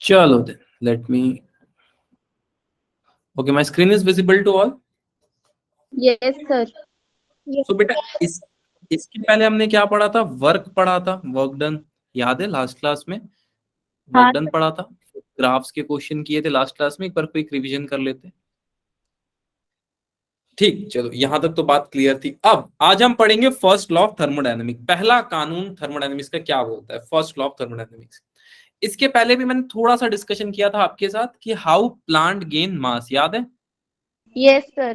चलो then let me, okay my screen is visible to all. Yes sir. So बेटा इसके पहले हमने क्या पढ़ा था, वर्क पढ़ा था, वर्क डन, याद है लास्ट क्लास में वर्क हाँ डन पढ़ा था, ग्राफ्स के क्वेश्चन किए थे लास्ट क्लास में, एक बार क्विक रिवीजन कर लेते हैं। ठीक, चलो यहां तक तो बात क्लियर थी। अब आज हम पढ़ेंगे फर्स्ट लॉ ऑफ थर्मोडायनेमिक्स, पहला कानून थर्मोडायनेमिक्स का क्या बोलता है, फर्स्ट लॉ ऑफ थर्मोडायनेमिक्स। इसके पहले भी मैंने थोड़ा सा डिस्कशन किया था आपके साथ कि हाउ प्लांट गेन मास, याद है यस सर।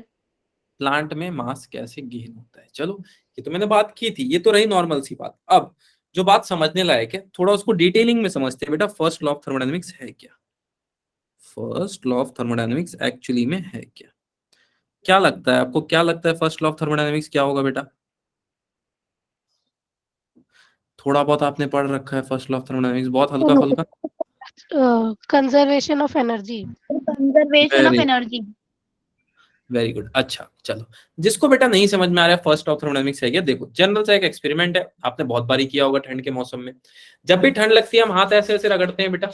प्लांट में मास कैसे गेन होता है। चलो ये तो मैंने बात की थी, ये तो रही नॉर्मल सी बात। अब जो बात समझने लायक है थोड़ा उसको डिटेलिंग में समझते हैं बेटा, फर्स्ट लॉ ऑफ थर्मोडायनेमिक्स है क्या, first law of thermodynamics actually में है क्या। क्या लगता है आपको, क्या लगता है फर्स्ट लॉ ऑफ थर्मोडायनेमिक्स क्या होगा बेटा। थोड़ा बहुत आपने पढ़ रखा है फर्स्ट लॉ ऑफ थर्मोडायनेमिक्स, बहुत हल्का फुल्का। Conservation of energy. Conservation of energy. Very good. अच्छा चलो, जिसको बेटा नहीं समझ में आ रहा है फर्स्ट ऑफ थर्मोडायनेमिक्स है क्या, देखो जनरल सा एक एक्सपेरिमेंट है, आपने बहुत बारी किया होगा ठंड के मौसम में। जब भी ठंड लगती है हम हाथ ऐसे ऐसे रगड़ते हैं बेटा,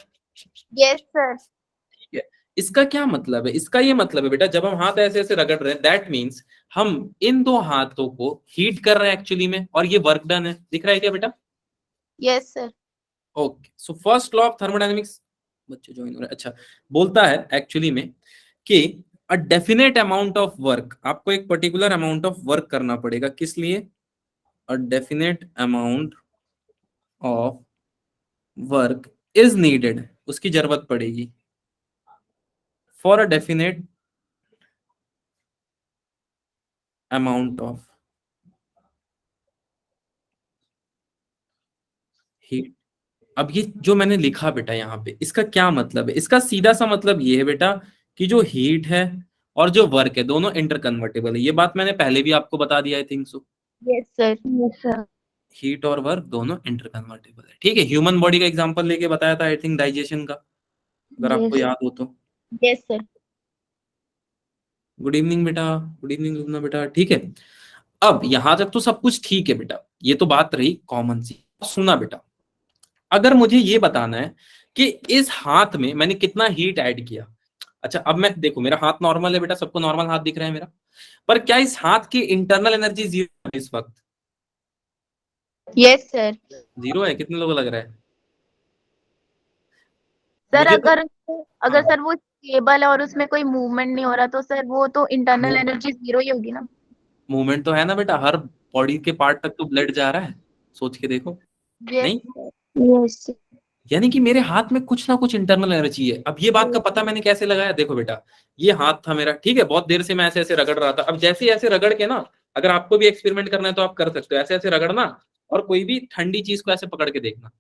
यस सर। ठीक है। इसका क्या मतलब है, इसका ये मतलब है बेटा जब हम हाथ ऐसे ऐसे रगड़ रहे हैं दैट मीन्स हम इन दो हाथों को हीट कर रहे हैं एक्चुअली में, और ये वर्क डन है, दिख रहा है क्या बेटा। Yes sir. Okay, so first law of thermodynamics, बच्चे ज्वाइन हो रहे हैं, अच्छा, बोलता है एक्चुअली में कि a definite amount of work, आपको एक पर्टिकुलर अमाउंट ऑफ वर्क करना पड़ेगा, किस लिए, a definite amount of work is needed, उसकी जरूरत पड़ेगी, for a definite amount of heat. अब ये जो मैंने लिखा बेटा यहाँ पे, इसका क्या मतलब है, इसका सीधा सा मतलब ये है बेटा कि जो हीट है और जो वर्क है दोनों इंटरकन्वर्टेबल है। ये बात मैंने पहले भी आपको बता दिया I think so. Yes sir. Yes sir. Heat और वर्क दोनों इंटरकन्वर्टेबल है, ठीक है। ह्यूमन बॉडी का एग्जांपल लेके बताया था आई थिंक, डाइजेशन का, अगर आपको याद हो तो। Yes sir. गुड इवनिंग बेटा, गुड इवनिंग लुबना बेटा, ठीक है। अब यहां तक तो सब कुछ ठीक है बेटा, ये तो बात रही कॉमन सी। सुना बेटा, अगर मुझे ये बताना है कि इस हाथ में मैंने कितना हीट ऐड किया, अच्छा अब मैं देखो मेरा हाथ नॉर्मल है बेटा, सबको नॉर्मल हाथ दिख रहा है मेरा, पर क्या इस हाथ की इंटरनल एनर्जी जीरो है इस वक्त, यस सर। जीरो है, कितने लोगों को लग रहा है। सर मुझे तो अगर अगर हाँ, सर वो स्टेबल है और उसमें कोई मूवमेंट नहीं हो रहा तो सर वो तो इंटरनल एनर्जी जीरो ही होगी ना। मूवमेंट तो है ना बेटा, हर बॉडी के पार्ट तक तो ब्लड जा रहा है, सोच के देखो। यस नहीं, यस। यानी कि मेरे हाथ में कुछ ना कुछ इंटरनल एनर्जी है। अब ये बात का पता मैंने कैसे लगाया, देखो बेटा ये हाथ था मेरा, ठीक है, बहुत देर से मैं ऐसे ऐसे रगड़ रहा था। अब जैसे ऐसे रगड़ के ना, अगर आपको भी एक्सपेरिमेंट करना है तो आप कर सकते हो, ऐसे ऐसे रगड़ना और कोई भी ठंडी चीज को ऐसे पकड़ के देखना,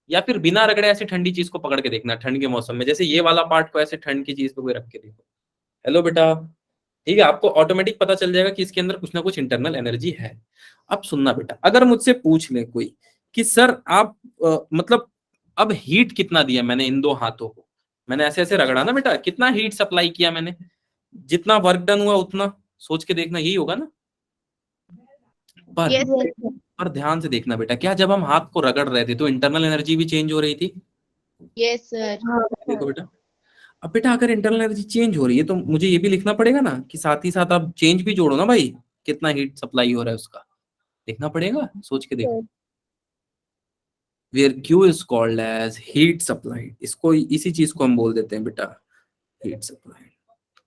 या फिर बिना रगड़े ऐसे ठंडी चीज को पकड़ के देखना ठंड के मौसम में, जैसे ये वाला पार्ट को ऐसे ठंड की चीज पे कोई रख के देखो। हेलो बेटा, ठीक है, आपको ऑटोमेटिक पता चल जाएगा कि इसके अंदर कुछ ना कुछ इंटरनल एनर्जी है। अब सुनना बेटा, अगर मुझसे पूछ ले कोई कि सर आप मतलब अब हीट कितना दिया मैंने इन दो हाथों को, मैंने ऐसे ऐसे रगड़ा ना बेटा, कितना हीट सप्लाई किया मैंने, जितना वर्क डन हुआ उतना, सोच के देखना, यही होगा ना। पर यस सर। पर ध्यान से देखना बेटा, क्या जब हम हाथ को रगड़ रहे थे तो इंटरनल एनर्जी भी चेंज हो रही थी। Yes sir. देखो बेटा, अब बेटा अगर इंटरनल एनर्जी चेंज हो रही है तो मुझे ये भी लिखना पड़ेगा ना कि साथ ही साथ आप चेंज भी जोड़ो ना भाई, कितना हीट सप्लाई हो रहा है उसका देखना पड़ेगा, सोच के देखो। Where Q is called as heat supplied, इसको इसी चीज को हम बोल देते हैं बेटा हीट सप्लाइड।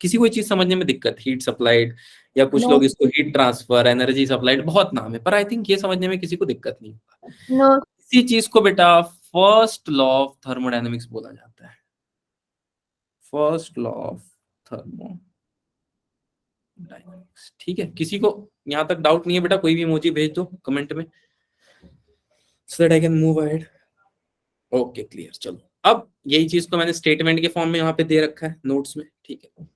किसी कोई चीज समझने में दिक्कत, हीट सप्लाइड, या कुछ लोग इसको हीट ट्रांसफर, एनर्जी सप्लाइड, बहुत नाम है, पर आई थिंक ये समझने में किसी को दिक्कत नहीं होगा। नो। इसी चीज को बेटा फर्स्ट लॉ ऑफ थर्मोडायनेमिक्स बोला जाता है, फर्स्ट लॉ ऑफ थर्मोडायनेमिक्स, ठीक है। किसी को यहां तक डाउट नहीं है बेटा, कोई भी इमोजी भेज दो कमेंट में so that I can move ahead। Okay clear, चलो अब यही चीज तो मैंने स्टेटमेंट के फॉर्म में यहाँ पे दे रखा है नोट्स में, ठीक है।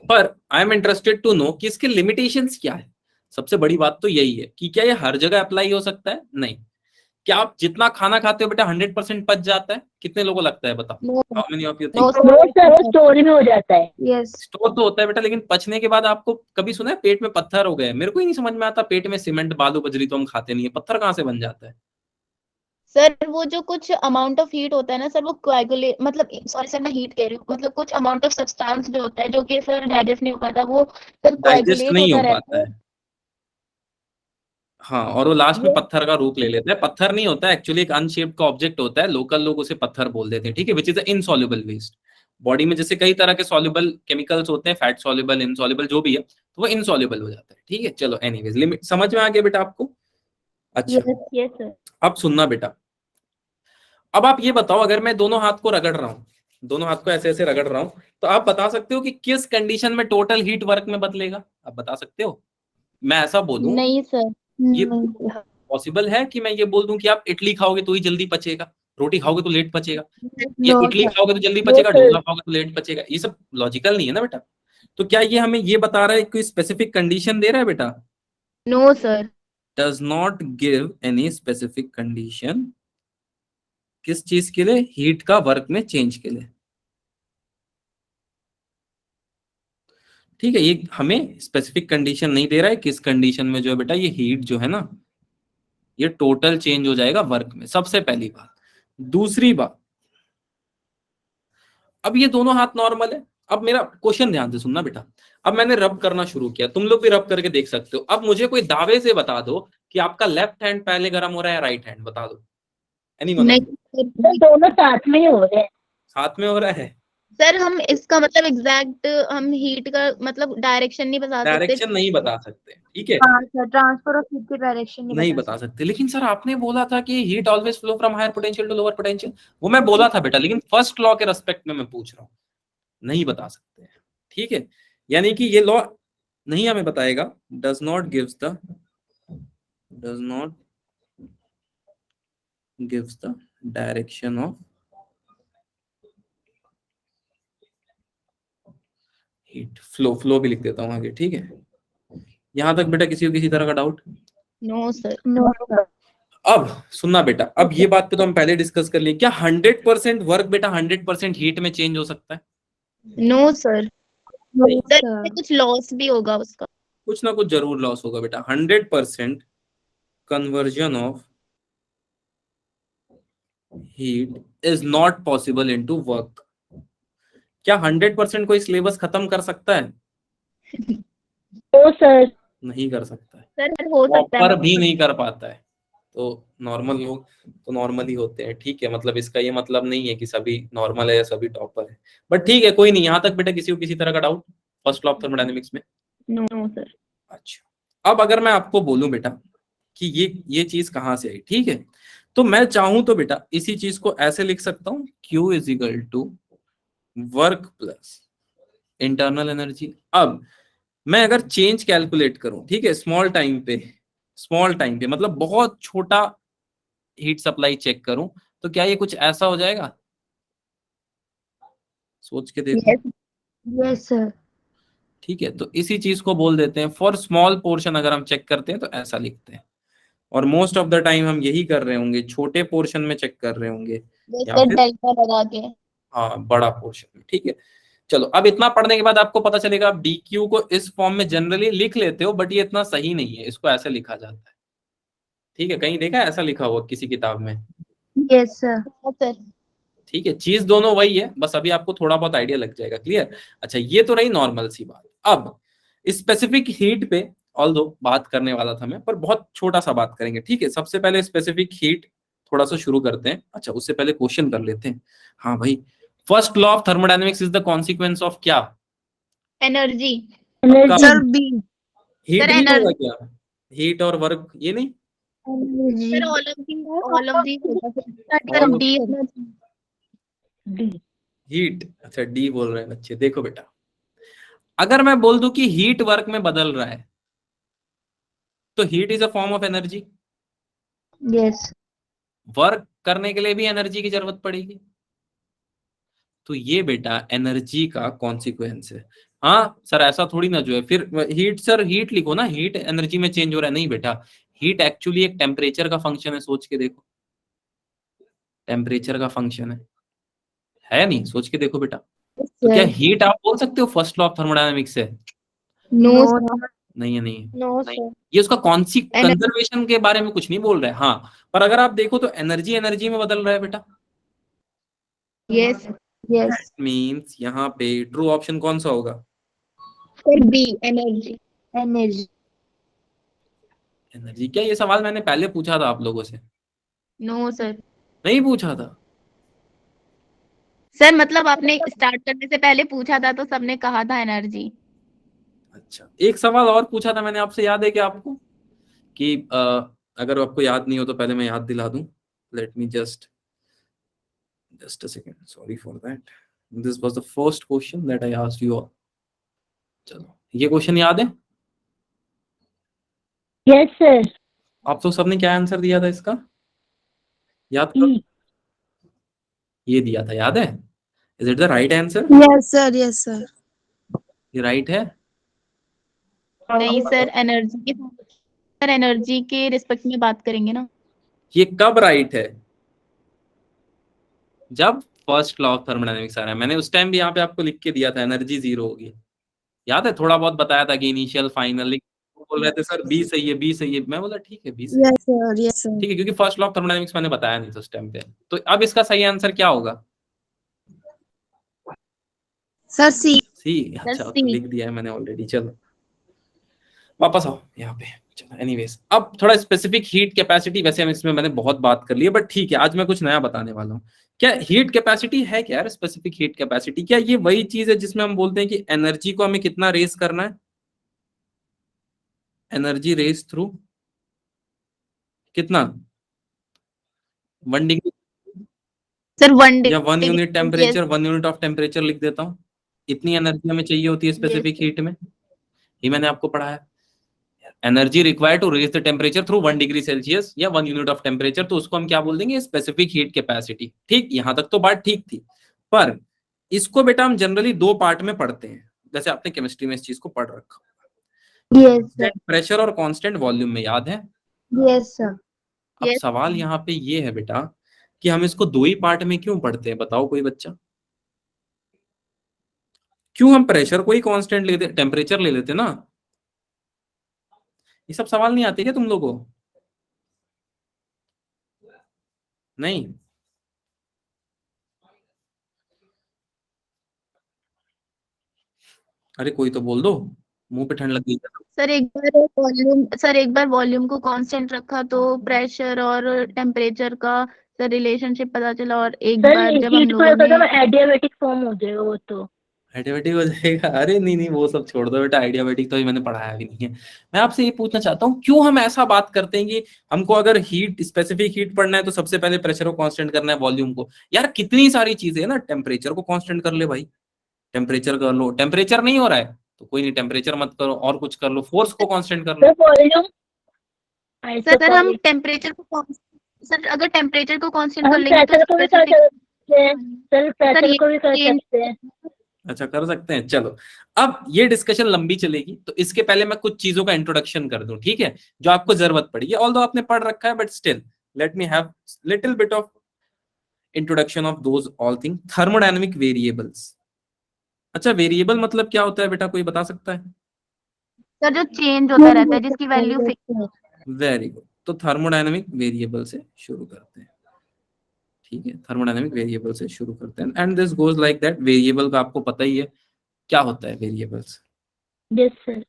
पर I am interested to know कि इसके लिमिटेशंस क्या है। सबसे बड़ी बात तो यही है कि क्या ये हर जगह अप्लाई हो सकता है, नहीं। क्या आप जितना खाना खाते हो बेटा 100% पच जाता है, कितने लोगों को लगता है बताओ, how many of you think. Store में हो जाता है। यस। स्टोर तो होता है बेटा, लेकिन पचने के बाद आपको कभी सुना है पेट में पत्थर हो गए, मेरे को ही नहीं समझ में आता, पेट में सीमेंट बालू बजरी तो हम खाते नहीं है, पत्थर कहाँ से बन जाता है। सर वो जो कुछ अमाउंट ऑफ हीट होता है ना सर, वो कोएगुलेट, मतलब सॉरी सर मैं हीट कह रही हूँ, मतलब कुछ अमाउंट ऑफ सब्सटेंस जो होता है जो कि सर डाइजेस्ट नहीं हो पाता, वो सर डाइजेस्ट कोएगुलेट नहीं होता हो रहता पाता है। है। हाँ, और वो लास्ट में ये पत्थर का रूप ले लेता है। पत्थर नहीं होता है एक्चुअली, एक अनशेप्ड का ऑब्जेक्ट होता है, लोकल लोग उसे पत्थर बोल देते हैं, ठीक है, which is insoluble waste. Body में जैसे कई तरह के सॉल्युबल केमिकल्स होते हैं, फैट सॉल्युबल, इनसॉल्युबल, जो भी है, तो वो इनसॉल्युबल हो जाता है, ठीक है। चलो एनीवेज, लिमिट समझ में आ गया बेटा आपको? अच्छा, यस सर। अब सुनना बेटा। अब आप ये बताओ, अगर मैं दोनों हाथ को रगड़ रहा हूँ, दोनों हाथ को ऐसे ऐसे रगड़ रहा हूँ, तो आप बता सकते हो कि किस कंडीशन में टोटल हीट वर्क में बदलेगा? आप बता सकते हो? मैं ऐसा बोलूं, नहीं सर। ये नहीं पॉसिबल है कि मैं ये बोल दूं कि आप इडली खाओगे तो ही जल्दी पचेगा, रोटी खाओगे तो लेट पचेगा, या नो इडली सर। खाओगे तो जल्दी नो पचेगा, सर। डोसा खाओगे तो लेट पचेगा? ये सब लॉजिकल नहीं है ना बेटा। तो क्या ये हमें ये बता रहा है, कोई स्पेसिफिक कंडीशन दे रहा है बेटा? No sir. Does not give any specific condition. किस चीज के लिए? हीट का वर्क में चेंज के लिए, ठीक है। ये हमें स्पेसिफिक कंडीशन नहीं दे रहा है किस कंडीशन में जो है बेटा ये हीट जो है ना, ये टोटल चेंज हो जाएगा वर्क में, सबसे पहली बात। दूसरी बात, अब ये दोनों हाथ नॉर्मल है। अब मेरा क्वेश्चन ध्यान से सुनना बेटा। अब मैंने रब करना शुरू किया, तुम लोग भी रब करके देख सकते हो। अब मुझे कोई दावे से बता दो कि आपका लेफ्ट हैंड पहले गर्म हो रहा है या राइट हैंड, बता दो। एनी वन ऑफ नहीं यू। सर, दोनों साथ में ही हो रहे हैं। साथ में हो रहा है? सर हम इसका मतलब एग्जैक्ट हम हीट का मतलब डायरेक्शन नहीं बता सकते। डायरेक्शन नहीं बता सकते, ठीक है, हाँ सर, ट्रांसफर ऑफ हीट की डायरेक्शन नहीं नहीं बता बता सकते। सकते। लेकिन सर आपने बोला था कि heat always flow from higher potential to lower potential. वो मैं बोला था बेटा, लेकिन फर्स्ट लॉ के रेस्पेक्ट में मैं पूछ रहा हूँ, नहीं बता सकते हैं, ठीक है। यानी कि ये लॉ नहीं हमें बताएगा। Does not gives the does not gives the direction of heat flow. Flow भी लिख देता हूँ आगे, ठीक है। यहां तक बेटा किसी को किसी तरह का doubt? No sir. No sir. अब सुनना बेटा, अब ये बात पे तो हम पहले डिस्कस कर लिए, क्या 100% वर्क बेटा 100% हीट में चेंज हो सकता है? No sir. नहीं, सर इसमें कुछ लॉस भी होगा उसका। कुछ ना कुछ जरूर लॉस होगा बेटा। 100% conversion of heat is not possible into work. क्या 100% कोई सिलेबस खत्म कर सकता है? ओ सर। नहीं कर सकता है, सर हो सकता है प्रॉपर भी मतलब। नहीं कर पाता है। तो नॉर्मल लोग तो नॉर्मल ही होते हैं, ठीक है। मतलब इसका ये मतलब नहीं है कि सभी नॉर्मल है या सभी टॉपर है, बट ठीक है, कोई नहीं। यहाँ तक बेटा किसी को किसी तरह का doubt first law of thermodynamics में? No sir. अच्छा, अब अगर मैं आपको बोलूं बेटा कि ये चीज कहाँ से आई, ठीक है, तो मैं चाहूं तो बेटा इसी चीज को ऐसे लिख सकता हूं, Q is equal to work plus internal energy. अब मैं अगर चेंज कैलकुलेट करूं, ठीक है, स्मॉल टाइम पे मतलब बहुत छोटा हीट सप्लाई चेक करूं, तो क्या ये कुछ ऐसा हो जाएगा? सोच के देखो। यस। Yes sir. ठीक है, तो इसी चीज को बोल देते हैं फॉर स्मॉल पोर्शन। अगर हम चेक करते हैं तो ऐसा लिखते हैं, और मोस्ट ऑफ द टाइम हम यही कर रहे होंगे, छोटे पोर्शन में चेक कर रहे होंगे, यस या सर, फिर डेल्टा लगा के। हाँ बड़ा पोर्शन में, ठीक है। चलो, अब इतना पढ़ने के बाद आपको पता चलेगा आप डीक्यू को इस फॉर्म में जनरली लिख लेते हो, बट ये इतना सही नहीं है, इसको ऐसे लिखा जाता है, ठीक है। कहीं देखा है ऐसा लिखा हुआ किसी किताब में? Yes sir. सर। ठीक है, चीज दोनों वही है, बस अभी आपको थोड़ा बहुत आइडिया लग जाएगा, क्लियर। अच्छा, ये तो रही नॉर्मल सी बात। अब स्पेसिफिक हीट पे ऑल्दो बात करने वाला था मैं, पर बहुत छोटा सा बात करेंगे, ठीक है। सबसे पहले स्पेसिफिक हीट थोड़ा सा शुरू करते हैं। अच्छा, उससे पहले क्वेश्चन कर लेते हैं। हाँ भाई, first law of thermodynamics is the consequence of क्या? एनर्जी। पक्का? Sir b. हीट सर भी तो होगा एनर्जी। क्या? हीट और वर्क ये नहीं? सर ऑल ऑफ दी होगा ऑल सर, ऑफ डी होगा। डी। हीट, अच्छा डी बोल रहे हैं बच्चे। देखो बेटा, अगर मैं बोल दूं कि हीट वर्क में बदल रहा है, तो heat is a form of energy. Yes. Work करने के लिए भी एनर्जी की जरूरत पड़ेगी, तो ये बेटा एनर्जी का कॉन्सिक्वेंस है। हाँ सर, ऐसा थोड़ी ना जो है फिर हीट, सर हीट लिखो ना, हीट एनर्जी में चेंज हो रहा है, नहीं बेटा। हीट एक्चुअली एक टेम्परेचर का फंक्शन है, सोच के देखो, टेम्परेचर का फंक्शन है नहीं? सोच के देखो बेटा। तो क्या सर। हीट आप बोल सकते हो फर्स्ट लॉ ऑफ थर्मोडायनामिक्स है? No sir. नहीं है, नहीं है। No sir. ये उसका कौन सी एनर्जी। कंजर्वेशन के बारे में कुछ नहीं बोल रहा है। हाँ, पर अगर आप देखो तो एनर्जी एनर्जी में बदल रहा है बेटा। यस यस मींस यहाँ पे ट्रू ऑप्शन कौन सा होगा? Sir, b, energy. Energy. Energy. क्या ये सवाल मैंने पहले पूछा था आप लोगों से? No sir. नहीं पूछा था। सर मतलब आपने स्टार्ट करने से पहले पूछा था तो सबने कहा था एनर्जी। अच्छा, एक सवाल और पूछा था मैंने आपसे, याद है क्या आपको? कि अगर आपको याद नहीं हो तो पहले मैं याद दिला दूं। Late me just a second, sorry for that. This was the first question that I asked you all. चलो, ये क्वेश्चन याद है? Yes sir. आप तो सबने क्या आंसर दिया था इसका? याद करो। ये दिया था, याद है? Is it the right answer? Yes sir, yes sir. ये राइट है? नहीं सर, एनर्जी के, सर एनर्जी के रिस्पेक्ट में बात करेंगे ना। ये कब राइट है? जब फर्स्ट लॉ ऑफ थर्मोडायनेमिक्स आ रहा है। मैंने उस टाइम भी यहाँ पे आपको लिख के दिया था एनर्जी जीरो होगी। याद है? थोड़ा बहुत बताया था कि इनिशियल फाइनल। बोल रहे थे सर बी सही है, बी सही है। मैं बोला ठीक है, बी सही है। Yes sir, yes sir. ठीक है, क्योंकि फर्स्ट लॉ ऑफ थर्मोडायनेमिक्स मैंने बताया नहीं था उस टाइम पे। तो अब इसका सही आंसर क्या होगा? सर सी। सी। सर अच्छा, तो सी। लिख दिया है मैंने ऑलरेडी। चलो वापस आओ यहाँ पे। चलो एनीवेज, अब थोड़ा स्पेसिफिक हीट कैपेसिटी। वैसे हम इसमें मैंने बहुत बात कर ली है, बट ठीक है, आज मैं कुछ नया बताने वाला हूँ। क्या हीट कैपेसिटी है क्या यार? स्पेसिफिक हीट कैपेसिटी क्या ये वही चीज है जिसमें हम बोलते हैं कि एनर्जी को हमें कितना रेस करना है? एनर्जी रेस थ्रू कितना? 1 डिग्री सर 1 या 1 unit degree. Yes temperature, 1 unit of temperature लिख देता हूँ। इतनी एनर्जी हमें चाहिए होती है स्पेसिफिक यस हीट में। ये मैंने आपको पढ़ाया। Energy required to raise the temperature through 1 degree Celsius या 1 यूनिट ऑफ टेम्परेचर, तो उसको हम क्या बोल देंगे? Specific heat capacity. ठीक, यहां तक तो बात ठीक थी। पर इसको बेटा हम जनरली दो पार्ट में पढ़ते हैं, जैसे आपने केमिस्ट्री में इस चीज को पढ़ रखा। Yes sir. प्रेशर और कांस्टेंट वॉल्यूम में, याद है? Yes sir. अब यस। सवाल यहाँ पे ये है बेटा कि हम इसको दो ही पार्ट में क्यों पढ़ते हैं? बताओ कोई बच्चा। क्यों हम प्रेशर को ही कांस्टेंट लेते, टेम्परेचर ले लेते ना? ये सब सवाल नहीं आते क्या तुम लोगों को? नहीं? अरे कोई तो बोल दो, मुंह पे ठंड लग गई है। सर एक बार वॉल्यूम को कांस्टेंट रखा तो प्रेशर और टेम्परेचर का सर रिलेशनशिप पता चला, और एक बार जब हम हीट को लोगों रखा ने था एडियाबेटिक फॉर्म हो जाएगा वो तो। आइडियाबेटिक हो जाएगा? अरे नहीं नहीं, वो सब छोड़ दो बेटा। आइडियाबेटिक तो अभी मैंने पढ़ाया भी नहीं है। मैं आपसे ये पूछना चाहता हूँ, क्यों हम ऐसा बात करते हैं कि हमको अगर हीट, स्पेसिफिक हीट पढ़ना है तो सबसे पहले प्रेशर को कांस्टेंट करना है, वॉल्यूम को। यार कितनी सारी चीजें है ना। टेम्परेचर को कांस्टेंट कर ले भाई, टेम्परेचर कर लो। टेम्परेचर नहीं हो रहा है तो कोई नहीं, टेम्परेचर मत करो, और कुछ कर लो। फोर्स को कांस्टेंट कर लो। वॉल्यूम सर हम टेम्परेचर को सर अगर टेम्परेचर को कांस्टेंट कर हम लेंगे तो प्रेशर को भी कर स्पेसिफिक। सकते हैं सर, सर प्रेशर ये को भी कर ये सकते हैं। अच्छा, कर सकते हैं। चलो, अब ये डिस्कशन लंबी चलेगी, तो इसके पहले मैं कुछ चीजों का इंट्रोडक्शन कर दूं, ठीक है? जो आपको जरूरत पड़ेगी, ऑल्दो आपने पढ़ रखा है, but still let me have little bit of introduction of those all thing. Thermodynamic variables. अच्छा, वेरिएबल मतलब क्या होता है बेटा, कोई बता सकता है? सर जो चेंज होता रहता है, जिसकी वैल्यू फिक्स। Very good. तो थर्मोडायनेमिक वेरिएबल से शुरू करते हैं, ठीक है? थर्मोडायनेमिक वेरिएबल से शुरू करते हैं, and this goes like that. Variable का आपको पता ही है क्या होता है। Variables, yes sir.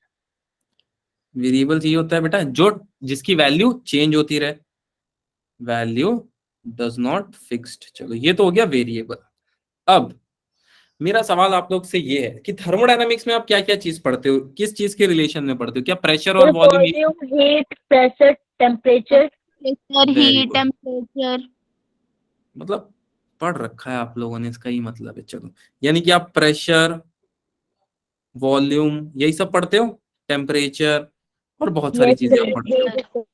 वेरिएबल्स ये होता है बेटा जो, जिसकी वैल्यू चेंज होती रहे, वैल्यू डज नॉट फिक्स्ड। चलो, ये तो हो गया वेरिएबल। अब मेरा सवाल आप लोग से ये है कि थर्मोडायनामिक्स में आप क्या क्या चीज पढ़ते हो? किस चीज के रिलेशन में पढ़ते हो? क्या प्रेशर और volume? Volume, heat, pressure, temperature. Pressure, very heat, good. Temperature. मतलब पढ़ रखा है आप लोगों ने, इसका ही मतलब है। चलो, यानी कि आप प्रेशर, वॉल्यूम यही सब पढ़ते हो, टेम्परेचर और बहुत सारी यस चीजें आप सर, पढ़ते हो। हीट।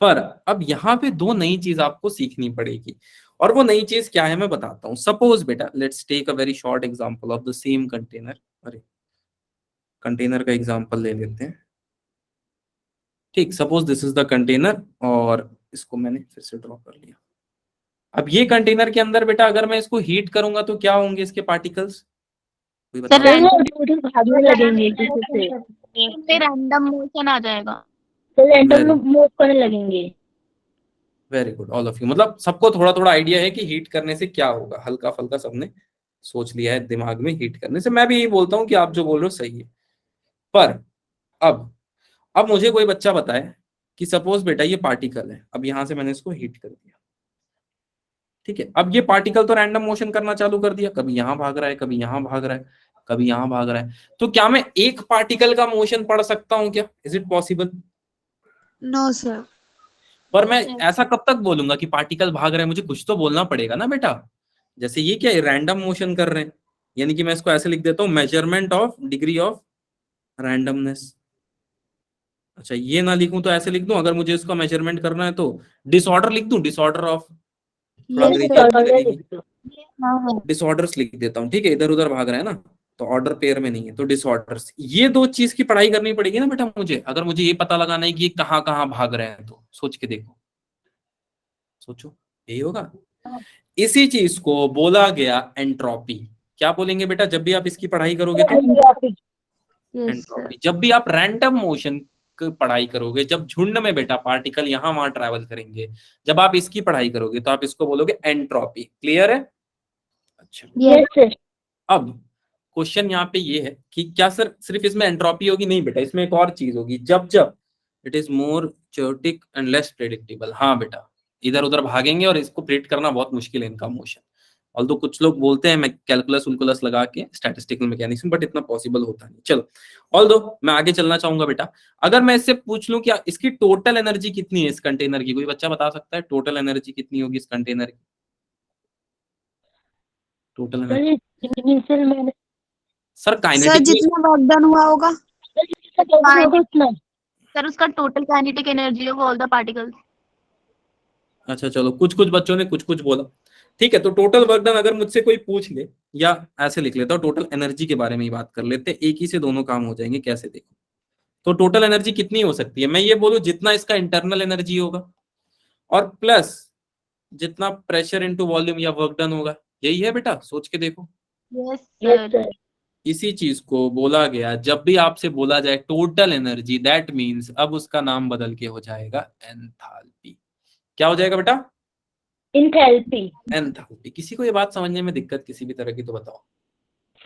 पर अब यहाँ पे दो नई चीज आपको सीखनी पड़ेगी, और वो नई चीज क्या है मैं बताता हूँ। सपोज बेटा, let's take a very short example of the same container. अरे, कंटेनर का एग्जांपल ले लेते हैं। ठीक, suppose this is the container, और इसको मैंने फिर से ड्रॉ कर लिया। अब ये कंटेनर के अंदर बेटा अगर मैं इसको हीट करूंगा तो क्या होंगे इसके पार्टिकल्स? कोई सर बताओ। वो दूर भागने लगेंगे एक दूसरे से। पे रैंडम मोशन आ जाएगा। सर रैंडम Very- मूव करने लगेंगे। Very good all of you, मतलब सबको थोड़ा थोड़ा आइडिया है कि हीट करने से क्या होगा, हल्का फुल्का सबने सोच लिया है दिमाग में हीट करने से। मैं भी यही बोलता हूँ कि आप जो बोल रहे हो सही है। पर अब मुझे कोई बच्चा बताए कि सपोज बेटा ये पार्टिकल है, अब यहां से मैंने इसको हीट कर दिया, ठीक है। अब ये पार्टिकल तो रैंडम मोशन करना चालू कर दिया, कभी यहां भाग रहा है, कभी यहां भाग रहा है, कभी यहां भाग रहा है। तो क्या मैं एक पार्टिकल का मोशन पढ़ सकता हूं क्या? Is it possible? No sir. पर मैं ऐसा कब तक बोलूंगा कि पार्टिकल भाग रहे हैं? मुझे कुछ तो बोलना पड़ेगा ना बेटा। जैसे ये क्या है, रैंडम मोशन कर रहे हैं, यानी कि मैं इसको ऐसे लिख देता हूं, measurement of degree of randomness. अच्छा, ये ना लिखूं तो ऐसे लिख दूं, अगर मुझे इसका मेजरमेंट करना है तो डिसऑर्डर लिख दूं, डिसऑर्डर ऑफ, थोड़ा यस अंग्रेजी सर। अच्छी ऑर्डर लगेगी, लिख दो। हाँ डिसऑर्डर्स लिख देता हूँ, ठीक है। इधर उधर भाग रहे हैं ना, तो ऑर्डर पेयर में नहीं है, तो डिसऑर्डर्स। ये दो चीज की पढ़ाई करनी पड़ेगी ना बेटा मुझे, अगर मुझे ये पता लगाना है कि ये कहाँ कहाँ भाग रहे हैं। तो सोच के देखो, सोचो, यही होगा। इसी चीज को बोला गया एंट्रोपी। क्या बोलेंगे बेटा जब भी आप इसकी पढ़ाई करोगे? तो एंट्रोपी। Yes sir. एंट्रोपी। जब भी आप रैंडम मोशन की पढ़ाई करोगे, जब झुंड में बेटा पार्टिकल यहां वहां ट्रैवल करेंगे, जब आप इसकी पढ़ाई करोगे तो आप इसको बोलोगे एंट्रोपी। क्लियर है? अच्छा, यस सर। अब क्वेश्चन यहाँ पे ये है कि क्या सर सिर्फ इसमें एंट्रोपी होगी? नहीं बेटा, इसमें एक और चीज होगी, जब जब it is more chaotic and less predictable. हाँ बेटा, इधर उधर भागेंगे और इसको प्रेडिक्ट करना बहुत मुश्किल है इनका मोशन। ऑल्दो कुछ लोग बोलते हैं मैं कैलकुलस उलकुलस लगा के स्टैटिस्टिकल मैकेनिज्म, बट इतना पॉसिबल होता नहीं। चलो, ऑल्दो मैं आगे चलना चाहूंगा बेटा। अगर मैं इससे पूछ लूं क्या इसकी टोटल एनर्जी कितनी है इस कंटेनर की, कोई बच्चा बता सकता है टोटल एनर्जी कितनी होगी इस कंटेनर की? टोटल सर एनर्जी इनिशियल मैंने सर सर काइनेटिक में, जितना वर्क डन हुआ होगा। उतना। सर उसका total kinetic energy of all the particles. अच्छा चलो, कुछ कुछ बच्चों ने कुछ कुछ बोला, ठीक है। तो टोटल वर्क डन अगर मुझसे कोई पूछ ले, या ऐसे लिख लेता हूँ, टोटल एनर्जी के बारे में ही बात कर लेते हैं, एक ही से दोनों काम हो जाएंगे। कैसे देखो, तो टोटल एनर्जी कितनी हो सकती है? मैं ये बोलूं जितना इसका इंटरनल एनर्जी होगा और प्लस जितना प्रेशर इनटू वॉल्यूम या वर्क डन होगा। यही है बेटा, सोच के देखो। Yes yes sir. सर। इसी चीज को बोला गया, जब भी आपसे बोला जाए टोटल एनर्जी, दैट मीन्स अब उसका नाम बदल के हो जाएगा एंथैल्पी। क्या हो जाएगा बेटा? इंथैल्पी। एंथैल्पी। किसी को ये बात समझने में दिक्कत किसी भी तरह की तो बताओ।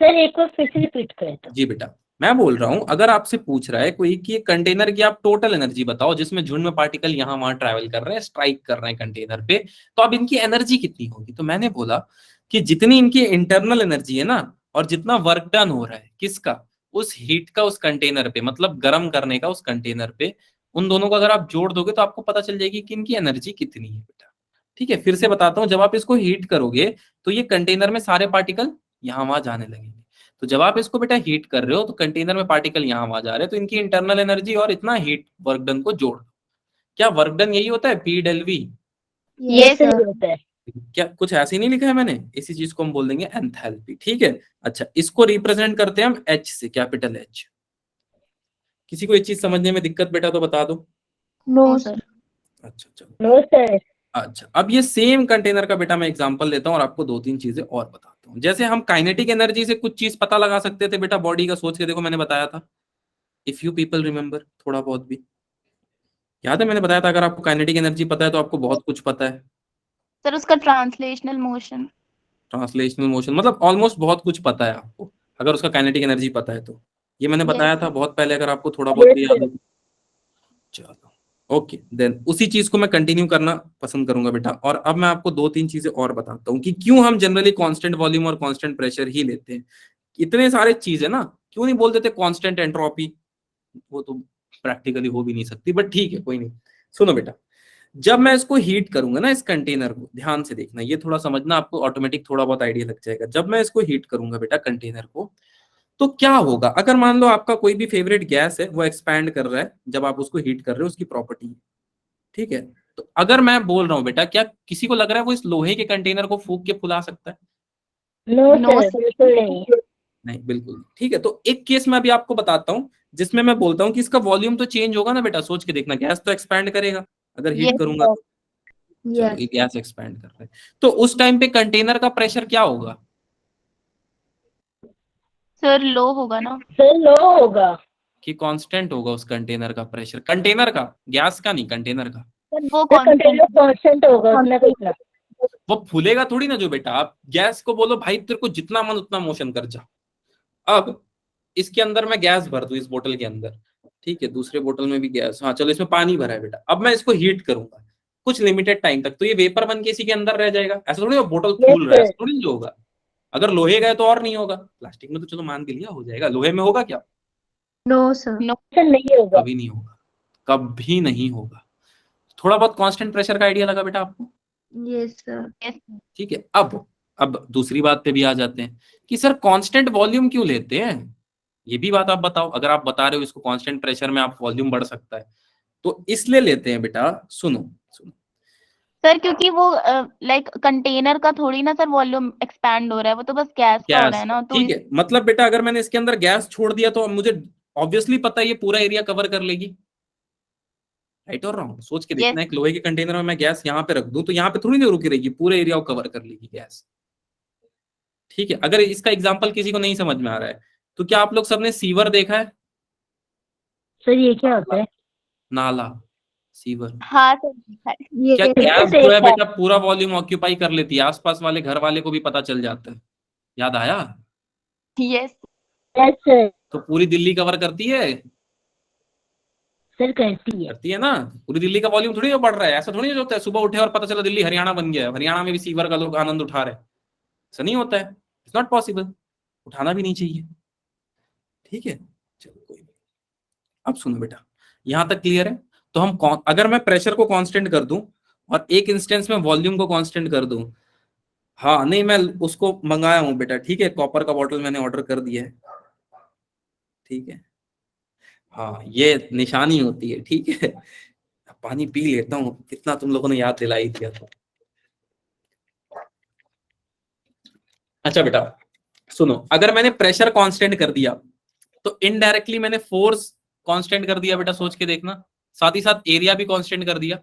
सर एक बार फिर से रिपीट करें तो। जी बेटा, मैं बोल रहा हूं अगर आपसे पूछ रहा है कोई कि कंटेनर की आप टोटल एनर्जी बताओ, जिसमें झुंड में पार्टिकल यहां वहां ट्रैवल कर रहे हैं, स्ट्राइक कर रहे हैं कंटेनर पे, तो अब इनकी एनर्जी कितनी होगी? तो मैंने बोला कि जितनी इनकी इंटरनल एनर्जी है ना, और जितना वर्क डन हो रहा है किसका, उस हीट का उस कंटेनर पे, मतलब गर्म करने का उस कंटेनर पे, उन दोनों को अगर आप जोड़ दोगे तो आपको पता चल जाएगी कि इनकी एनर्जी कितनी है बेटा। ठीक है, फिर से बताता हूँ, जब आप इसको हीट करोगे तो ये कंटेनर में सारे पार्टिकल यहां वहां जाने लगेंगे। तो जब आप इसको बेटा हीट कर रहे हो तो कंटेनर में पार्टिकल यहां वहां जा रहे हैं, तो इनकी इंटरनल एनर्जी और इतना हीट वर्क डन को जोड़ दो। क्या वर्क डन यही होता है, P del V? Yes yes sir sir. होता है। क्या कुछ ऐसे ही नहीं लिखा है मैंने? इसी चीज को हम बोल देंगे एंथैल्पी। ठीक है, अच्छा इसको रिप्रेजेंट करते हैं हम एच से, कैपिटल एच। किसी को ये चीज समझने में दिक्कत बेटा तो बता दो। No sir. अच्छा चलो, नो सर। अच्छा अब ये सेम कंटेनर का बेटा मैं एग्जांपल लेता हूँ और आपको दो तीन चीजें और बताता हूँ। जैसे हम काइनेटिक एनर्जी से कुछ चीज पता लगा सकते थे बेटा बॉडी का, सोच के देखो, मैंने बताया था, इफ यू पीपल रिमेंबर, थोड़ा बहुत भी याद है, मैंने बताया था अगर आपको काइनेटिक एनर्जी पता है तो आपको बहुत कुछ पता है। सर उसका ट्रांसलेशनल मोशन। ट्रांसलेशनल मोशन मतलब ऑलमोस्ट बहुत कुछ पता है आपको, अगर उसका काइनेटिक एनर्जी पता है तो। ये मैंने बताया यस था सर। बहुत पहले, अगर आपको थोड़ा बहुत यस भी याद सर। हो। चलो, ओके देन उसी चीज को मैं कंटिन्यू करना पसंद करूंगा बेटा। और अब मैं आपको दो तीन चीजें और बताता हूँ कि क्यों हम जनरली कांस्टेंट वॉल्यूम और कांस्टेंट प्रेशर ही लेते हैं। इतने सारे चीज है ना, क्यों नहीं बोल देते कांस्टेंट एंट्रोपी? वो तो प्रैक्टिकली हो भी नहीं सकती, बट ठीक है कोई नहीं। सुनो बेटा, जब मैं इसको हीट करूंगा ना, इस कंटेनर को ध्यान से देखना, ये थोड़ा समझना, आपको ऑटोमेटिक थोड़ा बहुत आइडिया लग जाएगा। जब मैं इसको हीट करूंगा बेटा कंटेनर को, तो क्या होगा? अगर मान लो आपका कोई भी फेवरेट गैस है, वो एक्सपैंड कर रहा है जब आप उसको हीट कर रहे हो, उसकी प्रॉपर्टी, ठीक है। तो अगर मैं बोल रहा हूं बेटा, क्या किसी को लग रहा है वो इस लोहे के कंटेनर को फूंक के फुला सकता है? No no sir sir. बिल्कुल नहीं। नहीं, बिल्कुल नहीं। ठीक है, तो एक केस मैं अभी आपको बताता हूँ जिसमें मैं बोलता हूँ कि इसका वॉल्यूम तो चेंज होगा ना बेटा, सोच के देखना, गैस तो एक्सपैंड करेगा अगर हीट यस करूंगा तो। चलो, ये गैस एक्सपैंड कर रहा है, तो उस टाइम पे कंटेनर का प्रेशर क्या होगा? सर लो होगा ना। सर लो होगा। कि कांस्टेंट होगा उस कंटेनर का प्रेशर, कंटेनर का, गैस का नहीं, कंटेनर का। सर वो सर कंटेनर कांस्टेंट होगा, उसमें कोई ना। वो फूलेगा थोड़ी ना जो बेटा, आप गैस को बोलो भाई तेरे को जितना मन उतना मोशन कर जा। अब इसके अंदर मैं गैस भर दूं इस बोतल के अंदर, ठीक है, दूसरे बोतल में भी गैस, हाँ चलो इसमें पानी भरा है बेटा, अब मैं इसको हीट करूंगा कुछ लिमिटेड टाइम तक, तो ये वेपर बन के इसी के अंदर रह जाएगा, ऐसा थोड़ी बोतल Yes, फूल रहा है, sir. ऐसा थोड़ी जो होगा। अगर लोहे का है तो और नहीं होगा, प्लास्टिक में तो चलो मान के लिया हो जाएगा, लोहे में होगा क्या? No sir. नो सर नहीं होगा। कभी नहीं होगा, कभी नहीं होगा। थोड़ा बहुत कांस्टेंट प्रेशर का आइडिया लगा बेटा आपको? Yes sir. ठीक है। अब दूसरी बात पे भी आ जाते हैं कि सर कांस्टेंट वॉल्यूम क्यों लेते हैं, ये भी बात आप बताओ। अगर आप बता रहे हो इसको कांस्टेंट प्रेशर में आप वॉल्यूम बढ़ सकता है, तो इसलिए लेते हैं बेटा, सुनो सुनो। सर क्योंकि वो लाइक कंटेनर का थोड़ी ना सर वॉल्यूम एक्सपैंड हो रहा है, वो तो बस गैस का हो गैस, रहा है ना, तो ठीक है, मतलब बेटा अगर मैंने इसके अंदर गैस छोड़ दिया तो मुझे ऑब्वियसली पता है ये पूरा एरिया कवर कर लेगी, राइट और रॉन्ग? सोच के देखना, एक लोहे के कंटेनर में मैं गैस यहाँ पे रख दूं तो यहाँ पे थोड़ी नहीं रुकी रहेगी, पूरे एरिया को कवर कर लेगी गैस, ठीक है। अगर इसका एग्जांपल किसी को नहीं समझ में आ रहा है तो क्या आप लोग सबने सीवर देखा है? सर ये क्या होता है? नाला, सीवर। हाँ सर देखा है। क्या ये गैस देखा जो है है। बेटा पूरा वॉल्यूम ऑक्यूपाई कर लेती है, आसपास वाले घर वाले को भी पता चल जाता है, याद आया? Yes yes sir. तो पूरी दिल्ली कवर करती है, सर करती है। करती है ना। पूरी दिल्ली का वॉल्यूम थोड़ी बढ़ रहा है, ऐसा थोड़ी होता है सुबह उठे और पता चला दिल्ली हरियाणा बन गया है, हरियाणा में भी सीवर का लोग आनंद उठा रहे हैं, ऐसा नहीं होता है, इट्स नॉट पॉसिबल, उठाना भी नहीं चाहिए, ठीक है। चलो कोई नहीं। अब सुनो बेटा, यहां तक क्लियर है? तो अगर मैं प्रेशर को कांस्टेंट कर दूं और एक इंस्टेंस में वॉल्यूम को कांस्टेंट कर दूं, हाँ नहीं मैं उसको मंगाया हूं बेटा, ठीक है, कॉपर का बॉटल मैंने ऑर्डर कर दिया है, ठीक है, हाँ ये निशानी होती है, ठीक है। पानी पी लेता हूँ, कितना तुम लोगों ने याद दिलाई दिया तो। अच्छा बेटा सुनो, अगर मैंने प्रेशर कांस्टेंट कर दिया तो इनडायरेक्टली मैंने फोर्स कांस्टेंट कर दिया बेटा, सोच के देखना, साथ ही साथ एरिया भी कांस्टेंट कर दिया,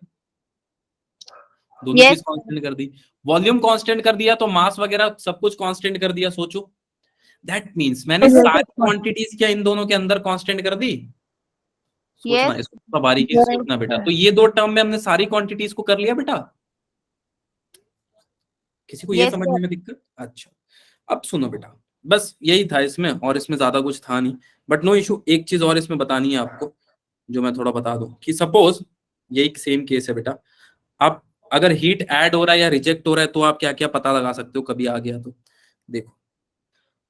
दोनों Yes. चीज कांस्टेंट कर दी, वॉल्यूम कांस्टेंट कर दिया, तो मास वगैरह सब कुछ कांस्टेंट कर दिया, सोचो। दैट मींस मैंने सारी क्वांटिटीज क्या इन दोनों के अंदर कांस्टेंट कर दी? सोचना Yes. इसको थोड़ा बारीकी से सोचना बेटा, तो ये दो टर्म में हमने सारी क्वांटिटीज को कर लिया बेटा, किसी को ये Yes, समझने में दिक्कत? अच्छा अब सुनो बेटा, बस यही था इसमें, और इसमें ज्यादा कुछ था नहीं, बट नो इशू। एक चीज और इसमें बतानी है आपको, जो मैं थोड़ा बता दूं कि सपोज यही सेम केस है बेटा, आप अगर हीट ऐड हो रहा है या रिजेक्ट हो रहा है तो आप क्या क्या पता लगा सकते हो कभी आ गया तो। देखो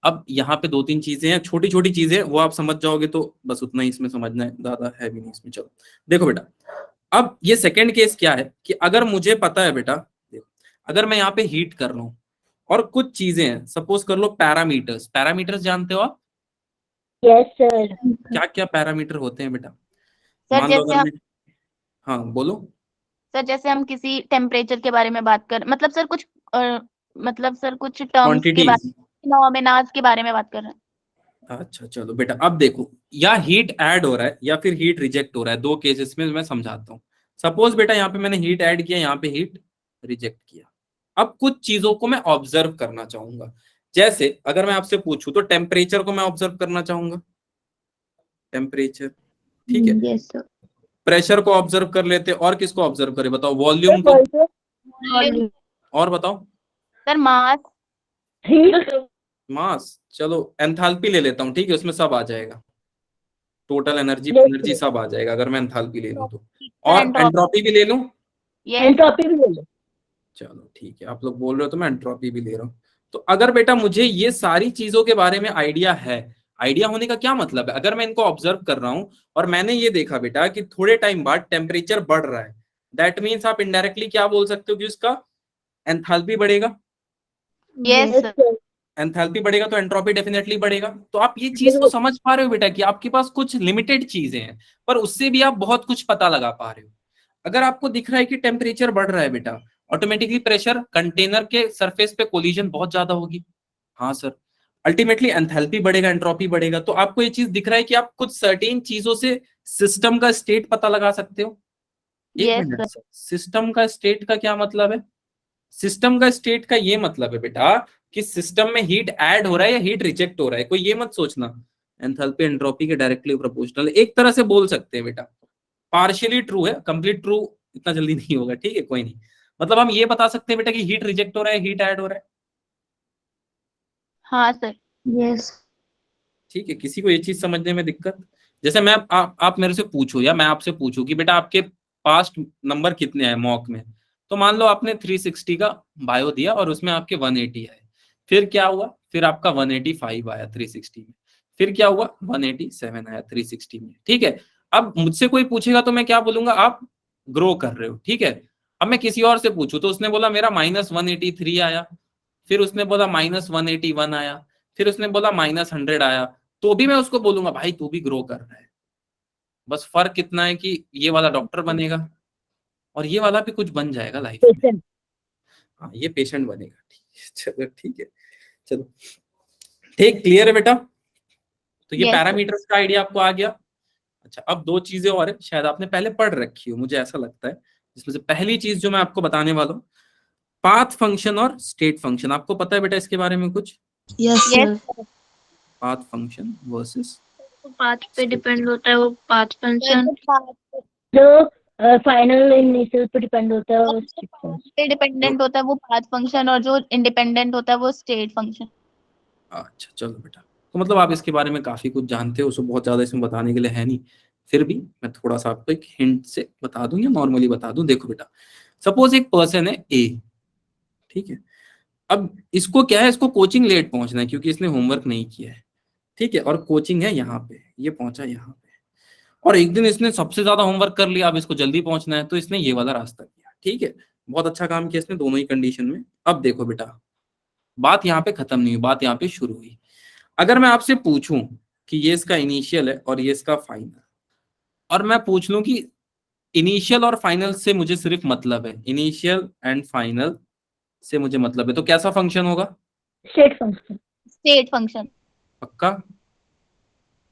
अब यहाँ पे दो तीन चीजें हैं, छोटी छोटी चीजें, वो आप समझ जाओगे तो बस उतना ही इसमें समझना है, ज्यादा है भी नहीं इसमें। चलो देखो बेटा, अब ये सेकंड केस क्या है कि अगर मुझे पता है बेटा, देखो अगर मैं यहाँ पे हीट कर रहा हूँ और कुछ चीजें हैं, सपोज कर लो पैरामीटर्स, पैरामीटर्स जानते हो आप? Yes sir. क्या क्या पैरामीटर होते हैं बेटा? सर मान लो जैसे अगर हम मैं, हाँ बोलो। सर जैसे हम किसी टेम्परेचर के बारे में बात कर, मतलब सर कुछ मतलब सर कुछ टर्म्स के बारे क्वांटिटीज, में, फिनोमेनाज के बारे में बात कर रहे हैं। अच्छा चलो बेटा, अब देखो या हीट ऐड हो रहा है या फिर हीट रिजेक्ट हो रहा है, दो केसेस में मैं समझाता हूँ। सपोज बेटा यहाँ पे मैंने हीट ऐड किया, यहाँ पे हीट रिजेक्ट किया। अब कुछ चीजों को मैं ऑब्जर्व करना चाहूंगा, जैसे अगर मैं आपसे पूछूं तो टेम्परेचर को मैं ऑब्जर्व करना चाहूंगा, टेम्परेचर, ठीक है। Yes sir. प्रेशर को ऑब्जर्व कर लेते, और किसको ऑब्जर्व करें बताओ? वॉल्यूम को, Volume, और बताओ? सर मास, हीट। मास, चलो एंथैल्पी ले लेता हूँ, ठीक है, उसमें सब आ जाएगा, total energy, Yes, energy sir. सब आ जाएगा अगर मैं एंथैल्पी ले लूं तो। सर और एंट्रोपी। एंट्रोपी भी ले लूं? ये एंट्रोपी भी ले लो। चलो ठीक है, आप लोग बोल रहे हो तो मैं एंट्रोपी भी ले रहा हूँ। तो अगर बेटा मुझे ये सारी चीजों के बारे में आइडिया है, आइडिया होने का क्या मतलब है, अगर मैं इनको ऑब्जर्व कर रहा हूं और मैंने ये देखा बेटा कि थोड़े टाइम बाद टेम्परेचर बढ़ रहा है, दैट मीन्स आप इनडायरेक्टली क्या बोल सकते हो कि उसका एंथैल्पी बढ़ेगा। Yes yes sir, sir. Enthalpy बढ़ेगा तो एंट्रोपी डेफिनेटली बढ़ेगा। तो आप ये चीज को समझ पा रहे हो बेटा कि आपके पास कुछ लिमिटेड चीजें हैं, पर उससे भी आप बहुत कुछ पता लगा पा रहे हो। अगर आपको दिख रहा है कि टेम्परेचर बढ़ रहा है बेटा, ऑटोमेटिकली प्रेशर कंटेनर के सरफेस पे कोलिजन बहुत ज्यादा होगी, हाँ सर, अल्टीमेटली एंथैल्पी बढ़ेगा, एंट्रोपी बढ़ेगा। तो आपको ये चीज दिख रहा है कि आप कुछ सर्टेन चीजों से सिस्टम का स्टेट पता लगा सकते हो। एक yes minute sir, sir, system का स्टेट का क्या मतलब है? सिस्टम का स्टेट का ये मतलब है बेटा कि सिस्टम में हीट ऐड हो रहा है या हीट रिजेक्ट हो रहा है। कोई ये मत सोचना एंथैल्पी एंट्रोपी के डायरेक्टली प्रोपोर्शनल। एक तरह से बोल सकते हैं बेटा, पार्शियली ट्रू है, कंप्लीट ट्रू इतना जल्दी नहीं होगा, ठीक है कोई नहीं। मतलब हम ये बता सकते हैं बेटा कि हीट रिजेक्ट हो रहा है, हीट ऐड हो रहा है। हाँ सर। Yes. ठीक है, किसी को ये चीज समझने में दिक्कत? जैसे मैं आप मेरे से पूछो या मैं आपसे पूछूं कि बेटा आपके पास्ट नंबर कितने आए मॉक में, तो मान लो आपने 360 का बायो दिया और उसमें आपके 180 आए, फिर क्या हुआ, फिर आपका 185 आया 360 में, फिर क्या हुआ 187 आया 360 में, ठीक है। अब मुझसे कोई पूछेगा तो मैं क्या बोलूंगा, आप ग्रो कर रहे हो, ठीक है। अब मैं किसी और से पूछूं तो उसने बोला मेरा -183 आया, फिर उसने बोला -181 आया, फिर उसने बोला -100 आया, तो भी मैं उसको बोलूंगा भाई तू भी ग्रो कर रहा है। बस फर्क कितना है कि ये वाला डॉक्टर बनेगा और ये वाला भी कुछ बन जाएगा लाइफ में। पेशेंट। हाँ ये पेशेंट बनेगा, ठीक है चलो ठीक है, चलो ठीक, क्लियर है बेटा? तो ये Yes, sir. पैरामीटर्स का आइडिया आपको आ गया। अच्छा अब दो चीजें और है, शायद आपने पहले पढ़ रखी हो, मुझे ऐसा लगता है। जिसमें से पहली चीज जो मैं आपको बताने वाला हूँ, पाथ फंक्शन और स्टेट फंक्शन। आपको पता है बेटा इसके बारे में कुछ? Yes, Yes, sir. sir. Path function versus path पे डिपेंड होता है वो पाथ फंक्शन। जो फाइनल इनिशियल पे डिपेंड होता है और स्टेट फंक्शन। पे डिपेंडेंट होता है वो पाथ फंक्शन, और जो इंडिपेंडेंट होता है वो स्टेट फंक्शन। अच्छा चलो बेटा, तो मतलब आप इसके बारे में काफी कुछ जानते हो, सो बहुत ज्यादा इसमें बताने के लिए है नहीं, फिर भी मैं थोड़ा सा आपको एक हिंट से बता दूं या नॉर्मली बता दूं। देखो बेटा, सपोज एक पर्सन है ए, ठीक है। अब इसको क्या है, इसको कोचिंग लेट पहुंचना है क्योंकि इसने होमवर्क नहीं किया है, ठीक है। और कोचिंग है यहाँ पे, ये पहुंचा यहाँ पे, और एक दिन इसने सबसे ज्यादा होमवर्क कर लिया, अब इसको जल्दी पहुंचना है तो इसने ये वाला रास्ता किया, ठीक है। बहुत अच्छा काम किया इसने दोनों ही कंडीशन में। अब देखो बेटा, बात यहाँ पे खत्म नहीं हुई, बात यहाँ पे शुरू हुई। अगर मैं आपसे पूछूं कि ये इसका इनिशियल है और ये इसका फाइनल, और मैं पूछ लूं कि इनिशियल और फाइनल से मुझे सिर्फ मतलब है, इनिशियल एंड फाइनल से मुझे मतलब है, तो कैसा फंक्शन होगा? State function. State function. पक्का?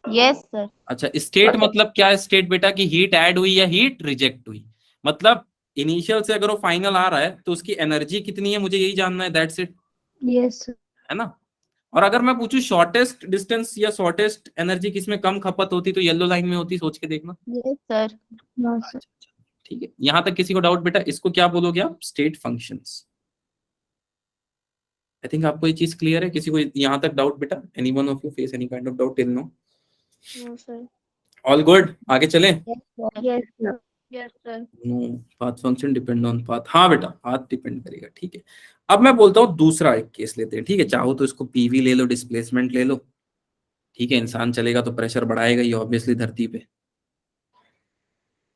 Yes sir. अच्छा स्टेट मतलब क्या है? स्टेट बेटा कि हीट ऐड हुई या हीट रिजेक्ट हुई। मतलब इनिशियल से अगर वो फाइनल आ रहा है तो उसकी एनर्जी कितनी है, मुझे यही जानना है, दैट्स इट, Yes, sir. है ना। और अगर मैं पूछूं शॉर्टेस्ट डिस्टेंस या शॉर्टेस्ट एनर्जी किसमें कम खपत होती, तो येलो लाइन में होती, सोच के देखना। Yes sir. No, sir. ठीक है, यहां तक किसी को डाउट बेटा? इसको क्या बोलोगे आप? State functions. आई थिंक आपको ये चीज क्लियर है। किसी को यहां तक डाउट बेटा? Any one of you face any kind of doubt till now? No, sir. All good, आगे चलें? Yes, sir. Yes sir. No, path function depend on path, हाँ बेटा पाथ डिपेंड करेगा, ठीक है। अब मैं बोलता हूँ दूसरा एक केस लेते हैं, ठीक है। चाहो तो इसको पीवी ले लो, डिस्प्लेसमेंट ले लो, ठीक है। इंसान चलेगा तो प्रेशर बढ़ाएगा ही ऑब्वियसली धरती पे,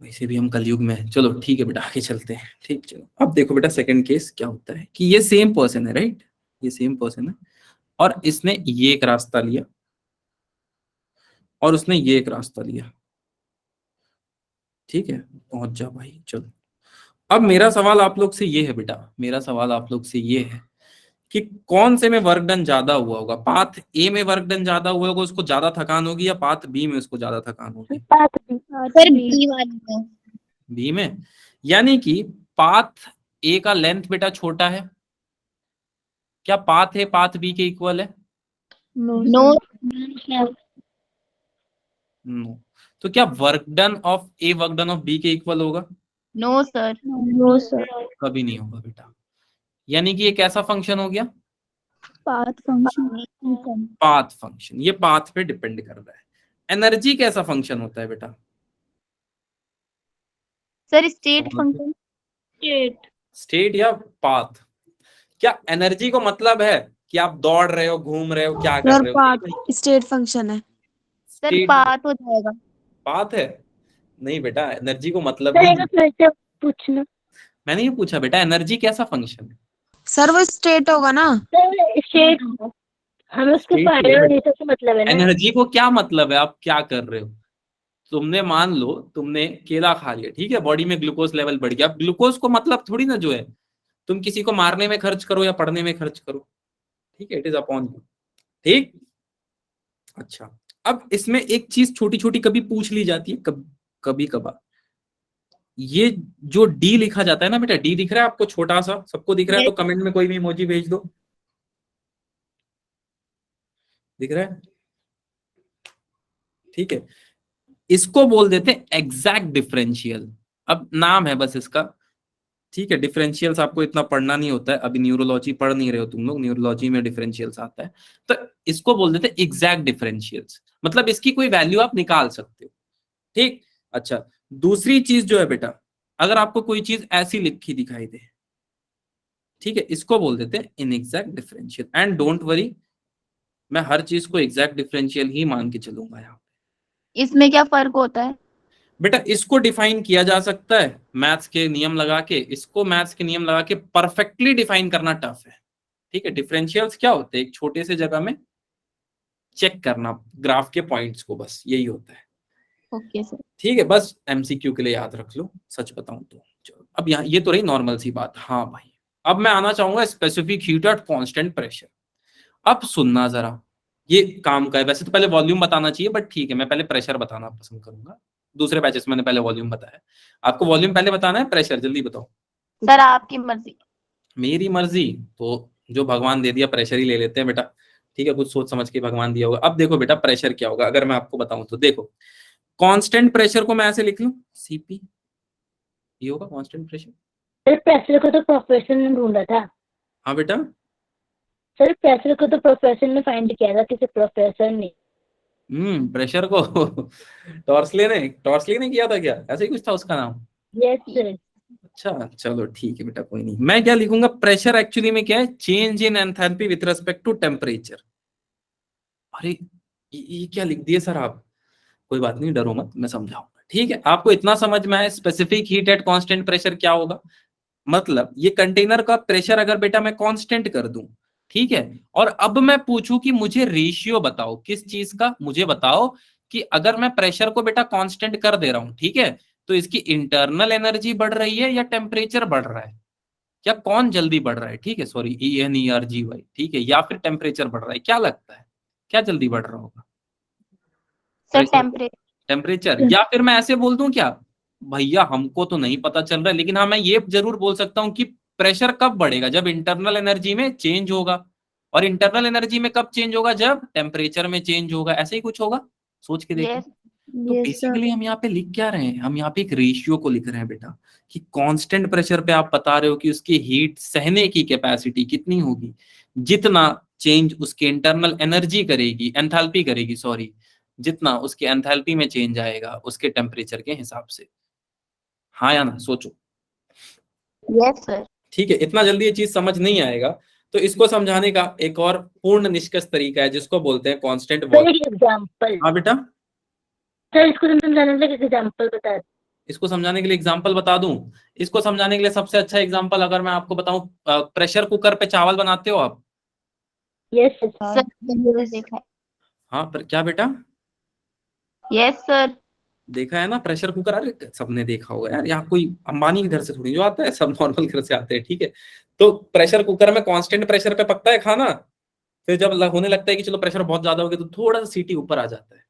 वैसे भी हम कलयुग में हैं। चलो ठीक है बेटा आगे चलते हैं, ठीक। चलो अब देखो बेटा सेकंड केस क्या होता है कि ये सेम पर्सन है, राइट, ये सेम पर्सन है और इसने ये एक रास्ता लिया और उसने ये एक रास्ता लिया, ठीक है। पहुंच जा भाई, चलो। अब मेरा सवाल आप लोग से ये है बेटा, मेरा सवाल आप लोग से ये है कि कौन से में वर्क डन ज्यादा हुआ होगा? पाथ ए में वर्क डन ज्यादा हुआ होगा, उसको ज्यादा थकान होगी, या पाथ बी में उसको ज्यादा थकान होगी? सर बी वाले में। बी में, यानी कि पाथ ए का लेंथ बेटा छोटा है। क्या पाथ ए पाथ बी के इक्वल है? No, no. sir. नो। तो क्या work done of a work done of b के इक्वल होगा? No sir. No, sir. कभी नहीं होगा बेटा। यानी कि ये कैसा फंक्शन हो गया? Path function. Path function. ये पाथ पे डिपेंड कर रहा है। एनर्जी कैसा फंक्शन होता है बेटा? Sir state function. State. State या पाथ? क्या एनर्जी को मतलब है कि आप दौड़ रहे हो, घूम रहे हो, क्या कर सर रहे हो? पाथ स्टेट फंक्शन है। सर State- पाथ हो जाएगा। पाथ है? नहीं बेटा, एनर्जी को मतलब सर नहीं। एक फिर से पूछना। मैंने ये पूछा बेटा एनर्जी कैसा फंक्शन है? सर वो स्टेट होगा ना। सर स्टेट हमें उसके State फाइनल है। इनिशियल से मतलब है ना। एनर्जी को क्या मतलब है, आप क्या कर रहे हो? तुमने मान लो तुमने केला खा लिया, ठीक है, बॉडी में ग्लूकोज लेवल बढ़ गया। अब ग्लूकोज को मतलब थोड़ी ना जो है तुम किसी को मारने में खर्च करो या पढ़ने में खर्च करो, ठीक है, इट इज अपॉन यू, ठीक। अच्छा अब इसमें एक चीज छोटी छोटी कभी पूछ ली जाती है, कभी कभार। ये जो डी लिखा जाता है ना बेटा, डी दिख रहा है आपको छोटा सा, सबको दिख रहा है? तो कमेंट में कोई भी इमोजी भेज दो, दिख रहा है? ठीक है, इसको बोल देते हैं एग्जैक्ट डिफरेंशियल। अब नाम है बस इसका, ठीक है। डिफरेंशियल्स आपको इतना पढ़ना नहीं होता है, अभी न्यूरोलॉजी पढ़ नहीं रहे हो तुम लोग, न्यूरोलॉजी में डिफरेंशियल्स आता है। तो इसको बोल देते हैं एग्जैक्ट डिफरेंशियल्स, मतलब इसकी कोई वैल्यू आप निकाल सकते हो, ठीक। अच्छा, दूसरी चीज जो है बेटा, अगर आपको कोई चीज ऐसी लिखी दिखाई दे, ठीक है, इसको बोल देते हैं इनएग्जैक्ट डिफरेंशियल। एंड डोंट वरी, मैं हर चीज को एग्जैक्ट डिफरेंशियल ही मान के चलूंगा यहाँ। इसमें क्या फर्क होता है? बेटा इसको डिफाइन किया जा सकता है मैथ्स के नियम लगा के, इसको मैथ्स के नियम लगा के परफेक्टली डिफाइन करना टफ है, ठीक है। डिफरेंशियल्स क्या होते हैं, एक छोटे से जगह में चेक करना ग्राफ के पॉइंट्स को, बस यही होता है, ओके सर। ठीक है। बस एमसीक्यू के लिए याद रख लो, सच बताऊं तो। चलो, अब यहाँ ये तो रही नॉर्मल सी बात। हाँ भाई, अब मैं आना चाहूंगा specific heat at constant pressure. अब सुनना जरा, ये काम का है। वैसे तो पहले वॉल्यूम बताना चाहिए, बट ठीक है, मैं पहले प्रेशर बताना पसंद करूंगा। दूसरे बैचेस में मैंने पहले वॉल्यूम बताया, आपको वॉल्यूम पहले बताना है, प्रेशर जल्दी बताओ। सर आपकी मर्जी। मेरी मर्जी? तो जो भगवान दे दिया प्रेशर ही ले लेते हैं बेटा, ठीक है। कुछ सोच समझ के भगवान दिया होगा। अब देखो बेटा, प्रेशर क्या होगा अगर मैं आपको बताऊं तो। देखो, कांस्टेंट प्रेशर को मैं ऐसे लिख लूं, सीपी, ये होगा कांस्टेंट प्रेशर। सर प्रेशर को तो प्रोफेसर ने ढूंढा था। हाँ बेटा, सर प्रेशर को तो प्रोफेसर ने फाइंड किया था, किसी प्रोफेसर ने। प्रेशर को टॉर्सले ने किया था क्या, ऐसे ही कुछ था उसका नाम? Yes sir. अच्छा चलो ठीक है बेटा, कोई नहीं। मैं क्या लिखूंगा, प्रेशर एक्चुअली में क्या है, change in enthalpy with respect to temperature. अरे ये क्या लिख दिए सर आप? कोई बात नहीं, डरो मत, मैं समझाऊंगा, ठीक है। आपको इतना समझ में आया specific heat at constant pressure क्या होगा। मतलब ये कंटेनर का प्रेशर अगर बेटा मैं कांस्टेंट कर दूं, ठीक है, और अब मैं पूछूं कि मुझे रेशियो बताओ किस चीज का, मुझे बताओ कि अगर मैं प्रेशर को बेटा कांस्टेंट कर दे रहा हूं, ठीक है, तो इसकी इंटरनल एनर्जी बढ़ रही है या टेम्परेचर बढ़ रहा है, या कौन जल्दी बढ़ रहा है, ठीक है, सॉरी ENERGY, ठीक है, या फिर टेम्परेचर बढ़ रहा है, क्या लगता है क्या जल्दी बढ़ रहा होगा? Sir pressure, temperature. या फिर मैं ऐसे बोल दूं क्या, भैया हमको तो नहीं पता चल रहा है, लेकिन हाँ मैं ये जरूर बोल सकता हूँ कि प्रेशर कब बढ़ेगा, जब इंटरनल एनर्जी में चेंज होगा, और इंटरनल एनर्जी में कब चेंज होगा, जब टेम्परेचर में चेंज होगा। ऐसे ही कुछ होगा, सोच के देखो। यस। तो यस सर। बेसिकली हम यहाँ पे लिख क्या रहे हैं, हम यहाँ पे एक रेशियो को लिख रहे हैं बेटा, कि कांस्टेंट प्रेशर पे आप बता रहे हो कि उसकी हीट सहने की कैपेसिटी कितनी होगी, जितना चेंज उसके इंटरनल एनर्जी करेगी, एंथैल्पी करेगी सॉरी, जितना उसके एंथैल्पी में चेंज आएगा उसके टेम्परेचर के हिसाब से। हाँ या ना, सोचो। Yes sir. ठीक है, इतना जल्दी ये चीज समझ नहीं आएगा, तो इसको समझाने का एक और पूर्ण निष्कर्ष तरीका है जिसको बोलते हैं कांस्टेंट सर वॉल्यूम। एक एग्जांपल। हाँ बेटा, सर इसको समझाने के लिए एग्जांपल बता दो। इसको समझाने के लिए एग्जांपल बता दूं? इसको समझाने के लिए सबसे अच्छा एग्जांपल अगर मैं आपको बताऊं, प्रेशर कुकर पे चावल बनाते हो आप? Yes sir sir. मैंने देखा है। हाँ, पर क्या बेटा? Yes sir. देखा है ना प्रेशर कुकर, अरे सबने देखा होगा यार, यहाँ कोई अंबानी के घर से थोड़ी जो आता है, सब नॉर्मल घर से आते हैं, ठीक है। तो प्रेशर कुकर में कांस्टेंट प्रेशर पे पकता है खाना, फिर जब होने लगता है कि चलो प्रेशर बहुत ज्यादा हो गया, तो थोड़ा सा सीटी ऊपर आ जाता है,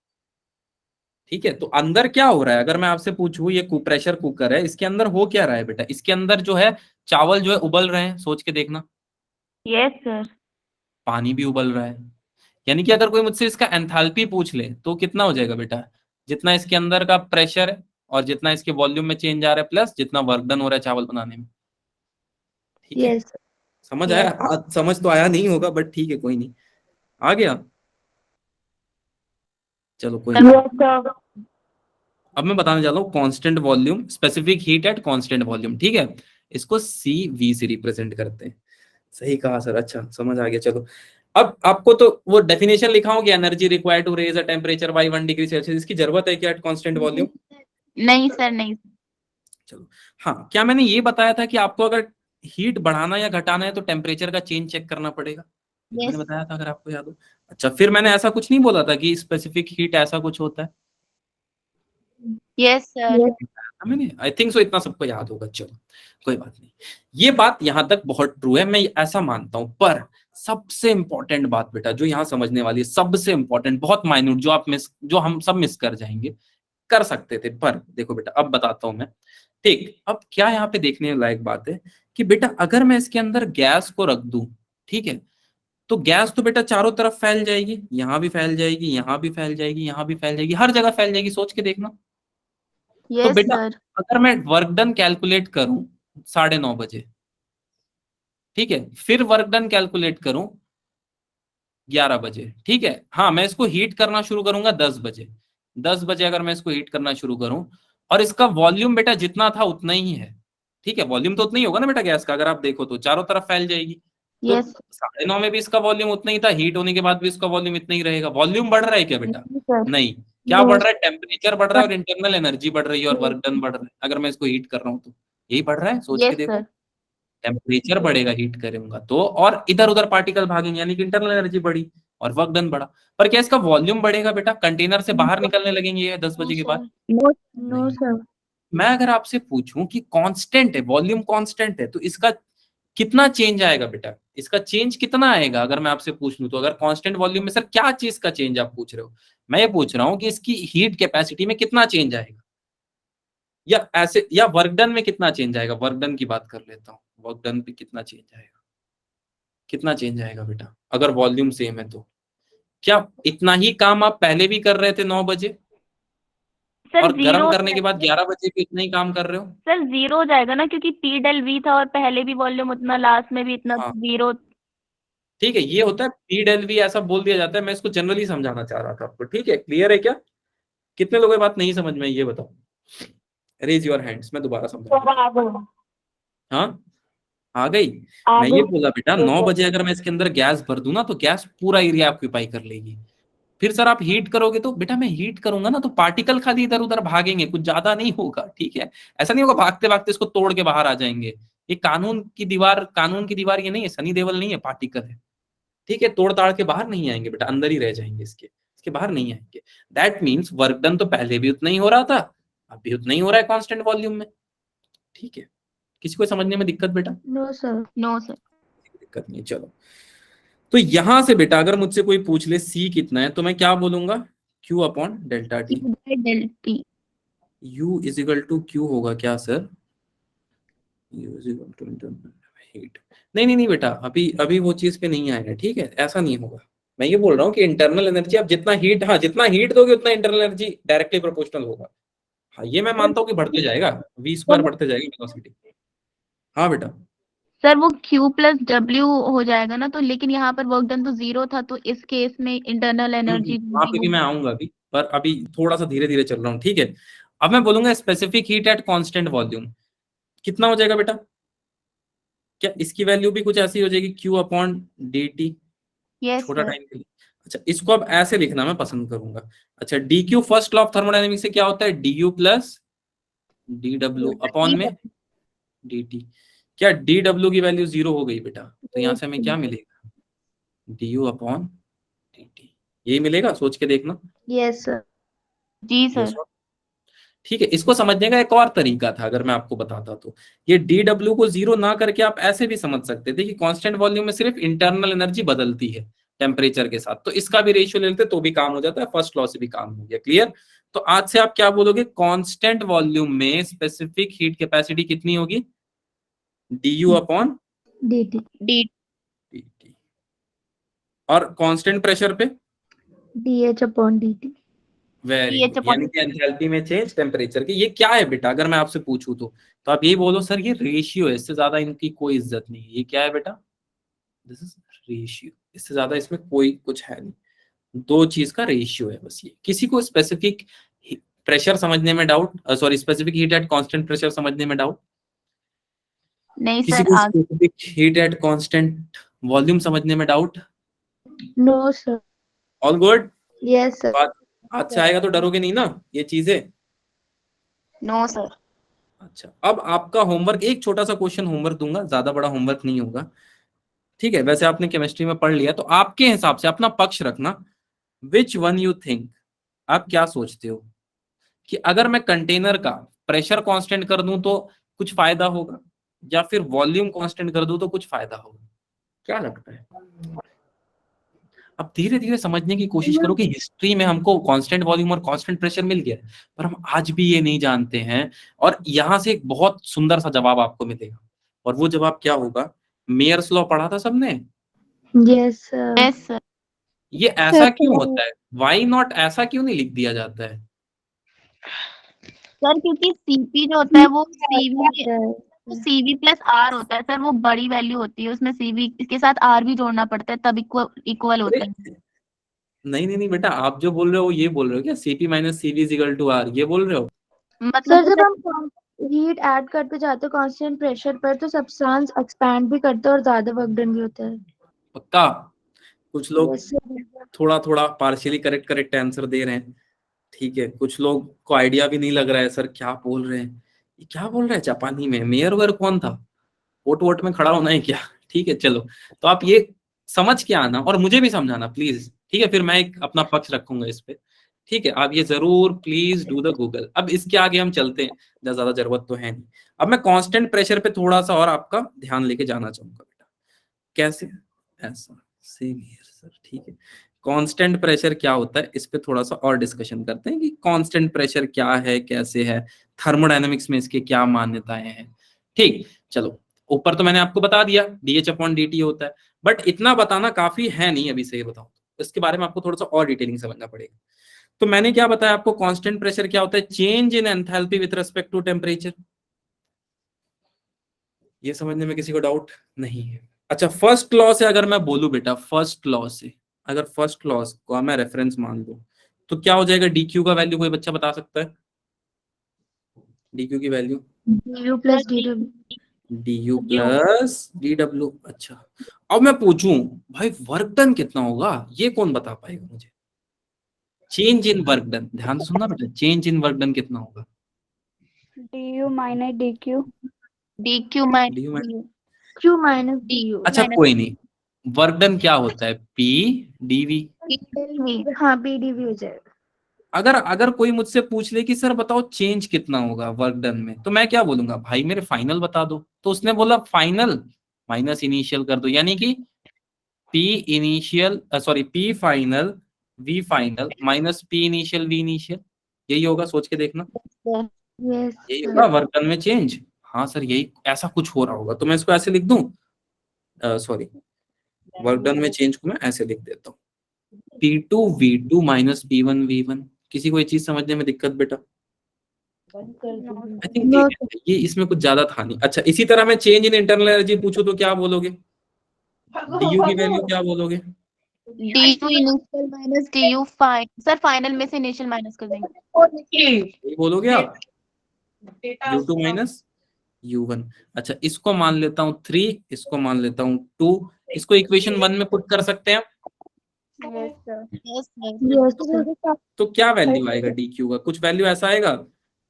ठीक है। तो अंदर क्या हो रहा है, अगर मैं आपसे पूछूं ये प्रेशर कुकर है, इसके अंदर हो क्या रहा है बेटा, इसके अंदर जो है चावल जो है उबल रहे हैं, सोच के देखना। Yes sir. पानी भी उबल रहा है, यानी कि अगर कोई मुझसे इसका एंथैल्पी पूछ ले तो कितना हो जाएगा बेटा, जितना इसके अंदर का प्रेशर है और जितना इसके वॉल्यूम में चेंज आ रहा है प्लस जितना वर्क डन हो रहा है चावल बनाने में, ठीक है। यस समझ आया? समझ तो आया नहीं होगा, बट ठीक है, कोई नहीं, आ गया, चलो कोई नहीं। अब मैं बताने जा रहा हूँ constant volume, specific heat at constant volume, ठीक है। इसको CV से रिप्रेजेंट करते हैं। सही कहा सर, अच्छा समझ आ गया। चलो, अब आपको तो वो डेफिनेशन लिखा हो कि energy required to raise a temperature by 1 degree Celsius, इसकी जरूरत है क्या एट कांस्टेंट वॉल्यूम? नहीं सर नहीं। चलो, हाँ, क्या मैंने ये बताया था कि आपको अगर हीट बढ़ाना या घटाना है तो टेम्परेचर का चेंज चेक करना पड़ेगा, मैंने यस। बताया था अगर आपको याद हो। अच्छा, फिर मैंने ऐसा कुछ नहीं बोला था कि स्पेसिफिक हीट ऐसा कुछ होता है, यस सर। मैंने आई थिंक सो, इतना सबको याद होगा। चलो कोई बात नहीं, ये बात यहां तक बहुत ट्रू है, मैं ऐसा मानता हूं। पर सबसे इंपॉर्टेंट बात बेटा जो यहां समझने वाली है, सबसे इंपॉर्टेंट, बहुत माइन्यूट, जो हम सब मिस कर जाएंगे, कर सकते थे, पर देखो बेटा अब बताता हूं मैं, ठीक। अब क्या यहाँ पे देखने लायक बात है कि बेटा अगर मैं इसके अंदर गैस को रख दूं, ठीक है, तो गैस तो बेटा चारों तरफ फैल जाएगी, यहाँ भी फैल जाएगी, यहाँ भी फैल जाएगी, यहाँ भी फैल जाएगी, हर जगह फैल जाएगी, सोच के देखना। तो यस बेटा सर। अगर मैं वर्क डन कैलकुलेट करूं 9:30 बजे, ठीक है, फिर वर्क डन कैलकुलेट करूं 11 बजे, ठीक है, हाँ मैं इसको हीट करना शुरू करूंगा 10 बजे। 10 बजे अगर मैं इसको हीट करना शुरू करूं, और इसका वॉल्यूम बेटा जितना था उतना ही है, ठीक है, वॉल्यूम तो उतना ही होगा ना बेटा गैस का, अगर आप देखो तो चारों तरफ फैल जाएगी। तो यस 9:30 में भी इसका वॉल्यूम उतना ही था, हीट होने के बाद भी इसका वॉल्यूम इतना ही रहेगा। वॉल्यूम बढ़ रहा है क्या बेटा? सर। नहीं। क्या बढ़ रहा है? टेम्परेचर बढ़ रहा है और इंटरनल एनर्जी बढ़ रही है और वर्क डन बढ़ रहा है। अगर मैं इसको हीट कर रहा हूँ तो यही बढ़ रहा है, सोच के यस देखो। सर। टेम्परेचर बढ़ेगा हीट करूंगा तो, और इधर उधर पार्टिकल भागेंगे, यानी कि इंटरनल एनर्जी बढ़ी और वर्क डन बढ़ा। पर क्या इसका वॉल्यूम बढ़ेगा बेटा? कंटेनर से बाहर निकलने लगेंगे ये 10 बजे के बाद? नो नहीं। सर। मैं अगर आपसे पूछूं कि कांस्टेंट है, वॉल्यूम कांस्टेंट है, तो इसका कितना चेंज आएगा बेटा? इसका चेंज कितना आएगा अगर मैं आपसे पूछ लूं तो? अगर कांस्टेंट वॉल्यूम में सर क्या चीज का चेंज आप पूछ रहे हो? मैं ये पूछ रहा हूं कि इसकी हीट कैपेसिटी में कितना चेंज आएगा, या ऐसे, या वर्क डन में कितना चेंज आएगा? वर्क डन की बात कर लेता हूँ, वर्क डन पे कितना चेंज आएगा, कितना चेंज आएगा बेटा अगर वॉल्यूम सेम है तो? क्या इतना ही काम आप पहले भी कर रहे थे 9 बजे, सर और गर्म जीरो करने के बाद 11 बजे भी इतना ही काम कर रहे हो? सर जीरो हो जाएगा ना, क्योंकि पी डेल वी था और पहले भी वॉल्यूम उतना, लास्ट में भी इतना, हाँ जीरो। ठीक है, ये होता है पी डेल वी, ऐसा बोल दिया जाता है। मैं इसको जनरली समझाना चाह रहा था आपको, ठीक है, क्लियर है क्या? कितने लोगों की बात नहीं समझ में आई ये बताओ, रेज योर हैंड्स, मैं दोबारा समझाऊंगा। हाँ आ गई। मैं ये बोला बेटा 9 बजे अगर मैं इसके अंदर गैस भर दूं ना, तो गैस पूरा एरिया ऑक्यूपाई कर लेगी। फिर सर आप हीट करोगे तो बेटा, मैं हीट करूंगा ना तो पार्टिकल खाली इधर उधर भागेंगे, कुछ ज्यादा नहीं होगा, ठीक है। ऐसा नहीं होगा भागते भागते इसको तोड़ के बाहर आ जाएंगे। ये कानून की दीवार ये नहीं है, सनी देवल नहीं है, पार्टिकल है, ठीक है। तोड़ ताड़ के बाहर नहीं आएंगे बेटा, अंदर ही रह जाएंगे, इसके बाहर नहीं आएंगे। दैट मीन्स वर्क डन तो पहले भी उतना ही हो रहा था, अब भी उतना ही हो रहा है कांस्टेंट वॉल्यूम में, ठीक है। किसी को समझने में दिक्कत बेटा? No sir. No sir. दिक्कत नहीं, चलो। तो यहां से बेटा अगर मुझसे कोई पूछ ले सी कितना है, तो मैं क्या बोलूंगा? Q upon delta T. Q by del T. U is equal to Q होगा क्या sir? U is equal to internal heat. नहीं नहीं नहीं बेटा, अभी अभी वो चीज पे नहीं आएगा, ठीक है, ऐसा नहीं होगा। मैं ये बोल रहा हूँ कि इंटरनल एनर्जी आप जितना हीट, हाँ जितना हीट दोगे उतना इंटरनल एनर्जी डायरेक्टली प्रोपोर्शनल होगा। हाँ ये मैं मानता हूँ कि बढ़ते जाएगा, v² बढ़ते जाएगा वेलोसिटी। हाँ बेटा। सर वो Q प्लस W हो जाएगा ना, तो लेकिन यहाँ पर वर्क डन तो जीरो था, तो इस केस में इंटरनल एनर्जी वहां पे भी मैं आऊंगा अभी, पर अभी थोड़ा सा धीरे धीरे चल रहा हूँ, ठीक है। अब मैं बोलूंगा specific heat at constant volume कितना हो जाएगा बेटा? क्या इसकी वैल्यू भी कुछ ऐसी हो जाएगी, Q upon D T, yes छोटा सर। टाइम के लिए। अच्छा इसको अब ऐसे लिखना मैं पसंद करूंगा। अच्छा D Q first law of thermodynamics से क्या होता है? D you plus D W upon में डी टी। क्या डी डब्ल्यू की वैल्यू 0 हो गई बेटा? तो यहां से हमें क्या मिलेगा? D U upon D T, यही मिलेगा, सोच के देखना। Yes sir. जी Yes सर। or no? ठीक है, इसको समझने का एक और तरीका था अगर मैं आपको बताता तो, ये डी डब्ल्यू को 0 ना करके आप ऐसे भी समझ सकते थे कि कांस्टेंट वॉल्यूम में सिर्फ इंटरनल एनर्जी बदलती है टेम्परेचर के साथ, तो इसका भी रेशियो ले लेते तो भी काम हो जाता है, फर्स्ट लॉ से भी काम हो गया। क्लियर? तो आज से आप क्या बोलोगे? कांस्टेंट वॉल्यूम में स्पेसिफिक हीट कैपेसिटी कितनी होगी? D U upon dt D. D T. और कांस्टेंट प्रेशर पे dh upon dt। Very pH good, upon यानी कि एंथैल्पी में चेंज टेम्परेचर के। ये क्या है बेटा अगर मैं आपसे पूछूं तो आप यही बोलो सर ये रेशियो है, इससे ज्यादा इनकी कोई इज्जत नहीं है। ये क्या है बेटा? दिस इज रेशियो, इससे ज्यादा इसमें कोई कुछ है नहीं। दो चीज का रेशियो है बस ये। किसी को स्पेसिफिक प्रेशर समझने में doubt, sorry specific heat at constant pressure समझने में डाउट? नहीं किसी सर को आगे। Specific heat at constant volume समझने में doubt? No sir. All good? Yes sir. बात हाथ से आएगा तो डरोगे नहीं ना ये चीजें? No sir. अच्छा अब आपका होमवर्क, एक छोटा सा क्वेश्चन होमवर्क दूंगा, ज्यादा बड़ा होमवर्क नहीं होगा, ठीक है। वैसे आपने केमिस्ट्री में पढ़ लिया, तो आपके हिसाब से अपना पक्ष रखना। विच वन यू थिंक, आप क्या सोचते हो कि अगर मैं कंटेनर का प्रेशर कांस्टेंट कर दूं तो कुछ फायदा होगा, या फिर वॉल्यूम कांस्टेंट कर दूं तो कुछ फायदा होगा? क्या लगता है? अब धीरे धीरे समझने की कोशिश करो कि हिस्ट्री में हमको कांस्टेंट वॉल्यूम और कांस्टेंट प्रेशर मिल गया, पर हम आज भी ये नहीं जानते हैं। और यहां से एक बहुत सुंदर सा जवाब आपको मिलेगा, और वो जवाब क्या होगा? मेयर्स लॉ पढ़ा था सबने? Yes, sir. Yes sir. ये ऐसा क्यों होता है? वाई नॉट ऐसा क्यों नहीं लिख दिया जाता है? सर क्योंकि सीपी जो होता है वो CV Sir. CV plus R होता है सर, वो बड़ी वैल्यू होती है, उसमें सीवी के साथ आर भी जोड़ना पड़ता है तब इक्वल होता है। नहीं नहीं नहीं बेटा, आप जो बोल रहे हो ये बोल रहे हो क्या? CP minus CV is equal to R, ये बोल रहे हो? सर मतलब जब हम हीट ऐड करते जाते हैं कांस्टेंट प्रेशर पर तो सब्सटेंस एक्सपैंड भी करता है और ज्यादा वर्क डन भी होता है। पक्का? कुछ लोग Yes, sir. थोड़ा थोड़ा पार्शियली करेक्ट आंसर दे रहे हैं, ठीक है। कुछ लोग को आइडिया भी नहीं लग रहा है, सर क्या बोल रहे हैं, ये क्या बोल रहे हैं जापानी में, मेयर वेयर कौन था, वोट वोट में खड़ा होना है क्या? ठीक है चलो, तो आप ये समझ के आना और मुझे भी समझाना प्लीज, ठीक है? फिर मैं एक अपना पक्ष रखूंगा इस पे, ठीक है? आप ये जरूर प्लीज डू द गूगल। अब इसके आगे हम चलते हैं, ज्यादा जरूरत तो है नहीं। अब मैं कांस्टेंट प्रेशर पे थोड़ा सा और आपका ध्यान लेके जाना चाहूंगा बेटा। कैसे? ऐसा सेम हियर सर, ठीक है। कांस्टेंट प्रेशर क्या होता है, इस पे थोड़ा सा और डिस्कशन करते हैं कि कांस्टेंट प्रेशर क्या है, कैसे है, थर्मोडायनेमिक्स में इसके क्या मान्यताएं हैं। ठीक, चलो ऊपर तो मैंने आपको बता दिया डीएच अपॉन डीटी होता है, बट इतना बताना काफी है नहीं अभी, सही बताऊं तो इसके बारे में आपको थोड़ा सा और डिटेलिंग समझना पड़ेगा। तो मैंने क्या बताया आपको, कांस्टेंट प्रेशर क्या होता है? Change in enthalpy with respect to temperature. ये समझने में किसी को डाउट नहीं है? अच्छा, फर्स्ट लॉ से अगर मैं बोलूं बेटा, फर्स्ट लॉ से अगर फर्स्ट लॉ को मैं रेफरेंस मान लूं तो क्या हो जाएगा? डीक्यू का वैल्यू कोई बच्चा बता सकता है? डीक्यू की value DU plus DW. DU plus DW. अच्छा, अब मैं पूछूं भाई वर्क डन कितना होगा, ये कौन बता पाएगा मुझे? चेंज इन वर्क डन, ध्यान से सुनना बेटा, चेंज इन वर्क डन कितना होगा? DU minus DQ. DQ minus DU में Q minus DU. अच्छा कोई नहीं, वर्क डन क्या होता है? P DV. हाँ PDV हो जाएगा। अगर अगर कोई मुझसे पूछ ले कि सर बताओ चेंज कितना होगा वर्क डन में, तो मैं क्या बोलूंगा? भाई मेरे फाइनल बता दो। तो उसने बोला फाइनल माइनस इनिशियल कर दो, यानी कि P initial sorry P final V final minus P initial V initial, यही होगा। सोच के देखना, Yes, यही sir. होगा वर्क डन में चेंज। हाँ सर यही ऐसा कुछ हो रहा होगा, तो मैं इसको ऐसे लिख दूं, सॉरी वर्क डन में चेंज को मैं ऐसे लिख देता हूँ, P2 V2 minus P1 V1। किसी को ये चीज समझने में दिक्कत बेटा? आई थिंक No, ये इसमें कुछ ज्यादा था नहीं। अच्छा, इसी तरह मैं चेंज इन इंटरनल एनर्जी पूछूं तो क्या बोलोगे? डीयू की वैल्यू क्या बोलोगे? DU initial minus DU final. Sir final में से इनिशियल माइनस कर देंगे। यही बोलोगे आप, U2 माइनस U1। अच्छा, इसको मान लेता हूँ 3, इसको मान लेता हूँ 2, इसको इक्वेशन 1 में पुट कर सकते हैं। Yes, sir. Yes sir. yes, sir. तो क्या वैल्यू आएगा डीक्यू का? कुछ वैल्यू ऐसा आएगा,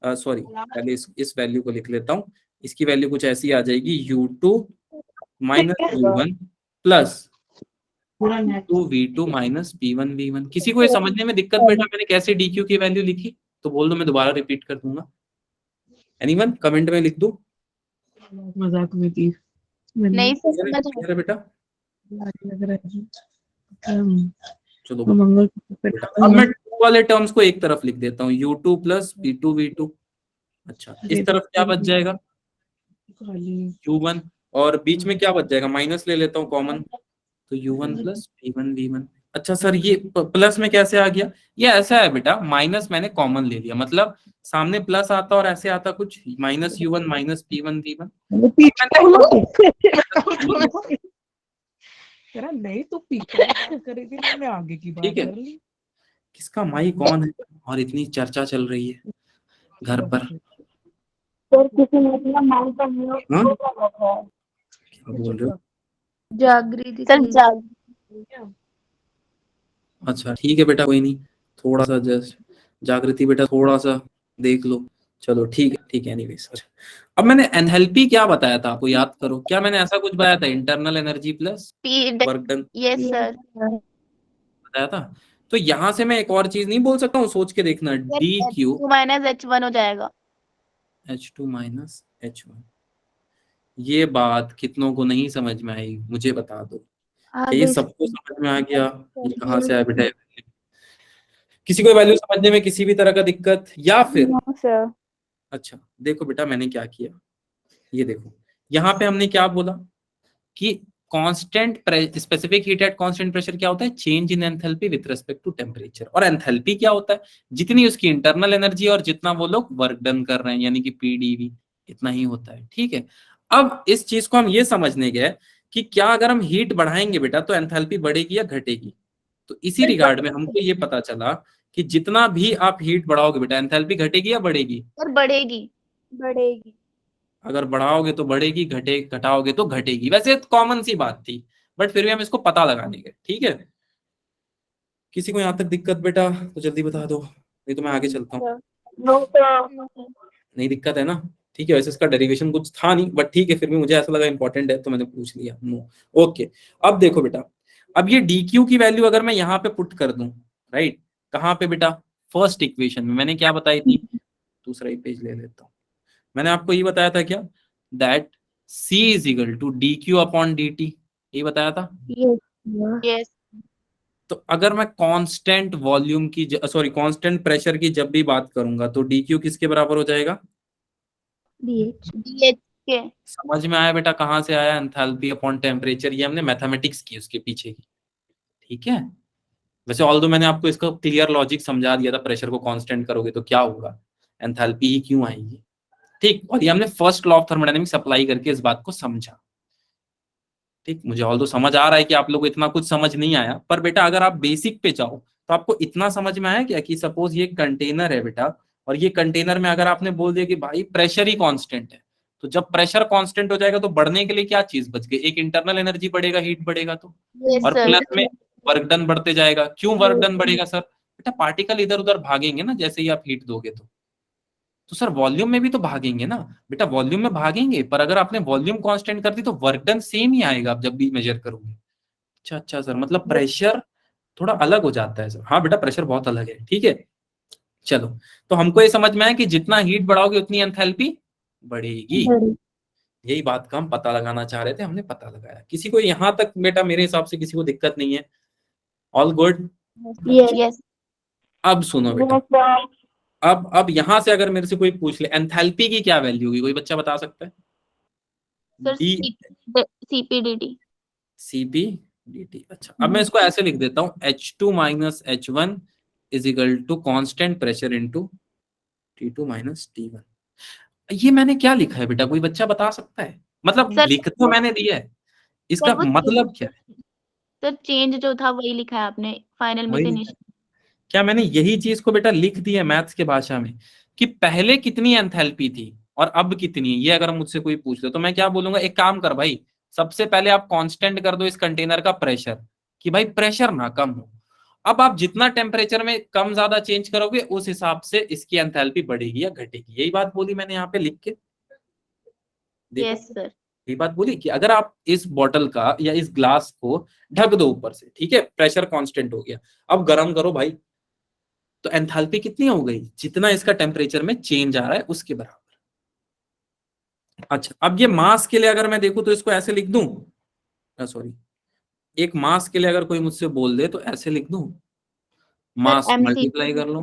सॉरी पहले इस वैल्यू को लिख लेता हूँ। इसकी वैल्यू कुछ ऐसी आ जाएगी, U2 minus U1 plus 2V2 minus P1 V1। किसी को ये समझने में दिक्कत बेटा मैंने कैसे डीक्यू की वैल्यू लिखी? तो बोल दो, मैं दोबारा रिपीट कर दूंगा। एनीवन कमेंट में लिख दो। मजाक में थी। नहीं सर समझ क्लियर है बेटा? चलो मंगल बेटा, अब मैं 2 वाले टर्म्स को एक तरफ लिख देता हूँ, U2 प्लस P2 V2। अच्छा, इस तरफ क्या बच जाएगा? U1, और बीच में क्या बच जाएगा? माइनस ले लेता हूँ कॉमन, तो U1 प्लस P1 V1। अच्छा सर ये प्लस में कैसे आ गया? ये ऐसा है बेटा, माइनस मैंने कॉमन ले लिया, मतलब सामने प्लस आता और ऐसे आता कुछ, minus U1 minus P1 V1। नहीं तो पीछे करी थी, मैंने आगे की बात ठीक है। कर ली। किसका माई कौन है और इतनी चर्चा चल रही है घर पर? सर किसी ने अपना माइक का म्यूट हाँ? रखा है। क्या बोल रहे हो? जागृति सर थी। अच्छा ठीक है बेटा, कोई नहीं, थोड़ा सा जस्ट जागृति बेटा थोड़ा सा देख लो। चलो ठीक है एनीवेज। अब मैंने एनएलपी क्या बताया था आपको, याद करो, क्या मैंने ऐसा कुछ बताया था? Internal energy plus work done yes sir. बताया था। तो यहां से मैं एक और चीज नहीं बोल सकता हूँ, सोच के देखना, D Q H2 minus H1 हो जाएगा। H2 minus H1। ये बात कितनों को नहीं समझ में आई, मुझे बता दो। क्या ये सबको समझ में आ गया? ये कहाँ से आया बेटा? किसी को वैल्यू समझने में किसी भी तरह का दिक्कत या फिर? No, sir. अच्छा देखो बेटा मैंने क्या किया, ये देखो यहाँ पे हमने क्या बोला कि constant specific heat at constant pressure क्या होता है? Change in enthalpy with respect to temperature. और एंथैल्पी क्या होता है? जितनी उसकी इंटरनल एनर्जी और जितना वो लोग वर्क डन कर रहे हैं, यानी कि पीडीवी, इतना ही होता है। ठीक है, अब इस चीज को हम ये समझने गए कि क्या अगर हम हीट बढ़ाएंगे बेटा तो एंथैल्पी बढ़ेगी या घटेगी। तो इसी रिगार्ड में हमको ये पता चला कि जितना भी आप हीट बढ़ाओगे बेटा, एंथैल्पी घटेगी या बढ़ेगी? और बढ़ेगी। बढ़ेगी। अगर बढ़ाओगे तो बढ़ेगी, घटाओगे तो घटेगी। वैसे कॉमन सी बात थी, बट फिर भी हम इसको पता लगाने गए। ठीक है, किसी को यहाँ तक दिक्कत बेटा तो जल्दी बता दो, नहीं तो मैं आगे चलता हूँ। नहीं दिक्कत है ना? ठीक है, वैसे इसका डेरिवेशन कुछ था नहीं, बट ठीक है, फिर भी मुझे ऐसा लगा इंपॉर्टेंट है तो मैंने पूछ लिया। No, okay. अब देखो बेटा, अब ये dq की वैल्यू अगर मैं यहाँ पे पुट कर दूं, राइट, कहाँ पे बेटा? फर्स्ट इक्वेशन में मैंने क्या बताई थी? दूसरा ही पेज ले लेता हूँ। मैंने आपको ये बताया था क्या? That c is equal to dq upon dt, ये बताया था। यस तो अगर मैं कांस्टेंट वॉल्यूम की सॉरी कांस्टेंट प्रेशर की जब भी बात करूंगा तो dq किसके बराबर हो जाएगा? BH। DH के। समझ में आया बेटा कहाँ से आया? एंथैल्पी अपॉन टेम्परेचर, ये हमने मैथमेटिक्स की उसके पीछे की। ठीक है, वैसे ऑल्दो मैंने आपको इसका क्लियर लॉजिक समझा दिया था, प्रेशर को कांस्टेंट करोगे तो क्या होगा, एंथैल्पी ही क्यों आएगी। ठीक, और ये हमने first law of thermodynamics apply करके इस बात को समझा। ठीक, मुझे ऑल्दो समझ आ रहा है कि आप लोगों को इतना कुछ समझ नहीं आया, पर बेटा अगर आप बेसिक पे जाओ तो आपको इतना समझ में आया क्या कि सपोज ये कंटेनर है बेटा, और ये कंटेनर में अगर आपने बोल दिया कि भाई प्रेशर ही कांस्टेंट है, तो जब प्रेशर कांस्टेंट हो जाएगा तो बढ़ने के लिए क्या चीज बच गई? एक इंटरनल एनर्जी बढ़ेगा, हीट बढ़ेगा तो, यस और सर। प्लस में वर्क डन बढ़ते जाएगा। क्यों वर्क डन बढ़ेगा सर? बेटा पार्टिकल इधर उधर भागेंगे ना जैसे ही आप हीट दोगे तो सर वॉल्यूम में भी तो भागेंगे ना बेटा, वॉल्यूम में भागेंगे, पर अगर आपने वॉल्यूम कांस्टेंट कर दी तो वर्क डन सेम ही आएगा आप जब भी मेजर करोगे। अच्छा अच्छा सर, मतलब प्रेशर थोड़ा अलग हो जाता है सर। हाँ बेटा, प्रेशर बहुत अलग है। ठीक है, चलो, तो हमको ये समझ में आया कि जितना हीट बढ़ाओगे उतनी एंथैल्पी बढ़ेगी। यही बात का हम पता लगाना चाह रहे थे, हमने पता लगाया। किसी को यहाँ तक बेटा मेरे हिसाब से किसी को दिक्कत नहीं है? All good? यस अब सुनो बेटा, अब यहां से अगर मेरे से कोई पूछ ले एंथैल्पी की क्या वैल्यू होगी, कोई बच्चा बता सकता है? Sir. D CPDT। CP dt। अच्छा, अब मैं इसको ऐसे लिख देता हूँ, H2 minus H1 is equal to constant pressure into T2 minus T1। ये मैंने क्या लिखा है बेटा, कोई बच्चा बता सकता है? मतलब सर, लिख तो मैंने दिया है, इसका सर वो मतलब क्या है? सर चेंज जो था वही लिखा है आपने फाइनल में वही से लिखा नीचे। है। क्या मैंने यही चीज को बेटा लिख दी है मैथ्स के भाषा में कि पहले कितनी एंथैल्पी थी और अब कितनी है? ये अगर मुझसे कोई पूछ ले तो मैं क्या बोलूंगा, एक काम कर भाई, सबसे पहले आप कांस्टेंट कर दो इस कंटेनर का प्रेशर, कि भाई प्रेशर ना कम हो। अब आप जितना टेम्परेचर में कम ज्यादा चेंज करोगे उस हिसाब से इसकी एंथैल्पी बढ़ेगी या घटेगी। यही बात बोली मैंने यहाँ पे लिख के, देखो यस सर। यही बात बोली कि अगर आप इस बॉटल का या इस ग्लास को ढक दो ऊपर से, ठीक है, प्रेशर कांस्टेंट हो गया, अब गर्म करो भाई, तो एंथैल्पी कितनी हो गई? जितना इसका टेम्परेचर में चेंज आ रहा है उसके बराबर। अच्छा, अब ये मास के लिए अगर मैं देखूं तो इसको ऐसे लिख दूं, सॉरी, एक मास के लिए अगर कोई मुझसे बोल दे तो ऐसे लिख दूं, मास MC। मल्टीप्लाई कर लो।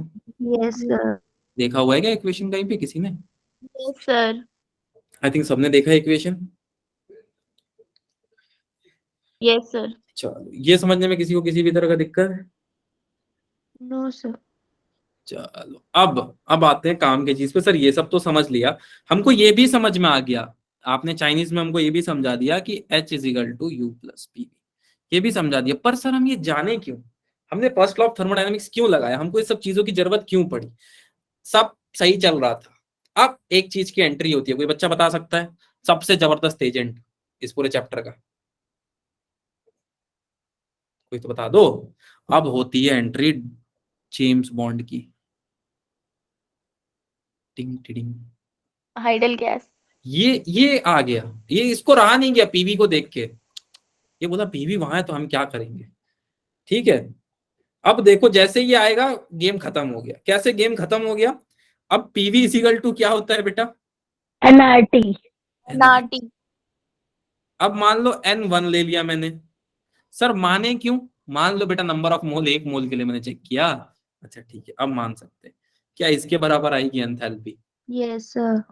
Yes sir. देखा हुआ है क्या इक्वेशन कहीं पे किसी ने? Yes sir. आई थिंक सबने देखा है इक्वेशन। Yes sir. चलो, ये समझने में किसी को किसी भी तरह का दिक्कत है? No sir. चलो, अब आते हैं काम की चीज पे। सर ये सब तो समझ लिया, हमको ये भी समझ में आ गया, आपने चाइनीज में हमको ये भी समझा दिया कि H is equal to U plus PV, ये भी समझा दिया। पर सर हम ये जाने क्यों, हमने फर्स्ट लॉ ऑफ थर्मोडायनेमिक्स क्यों लगाया, हमको इस सब चीजों की जरूरत क्यों पड़ी? सब सही चल रहा था, अब एक चीज की एंट्री होती है। कोई बच्चा बता सकता है सबसे जबरदस्त एजेंट इस पूरे चैप्टर का? कोई तो बता दो। अब होती है एंट्री जेम्स बॉन्ड की। टिंग टिडिंग, हाइडल गैस। ये आ गया, ये इसको रहा नहीं गया पीवी को देख के, ये बोला पीवी वहां है तो हम क्या करेंगे। ठीक है, अब देखो जैसे ये आएगा गेम खत्म हो गया। कैसे गेम खत्म हो गया? अब पीवी इक्वल टू क्या होता है बेटा? NRT। नाटी। अब मान लो N1 ले लिया मैंने, सर माने क्यों? मान लो बेटा नंबर ऑफ मोल, एक मोल के लिए मैंने चेक किया। अच्छा ठीक है, अब मान सकते हैं क्या इसके बराबर आएगी एंथैल्पी? Yes sir.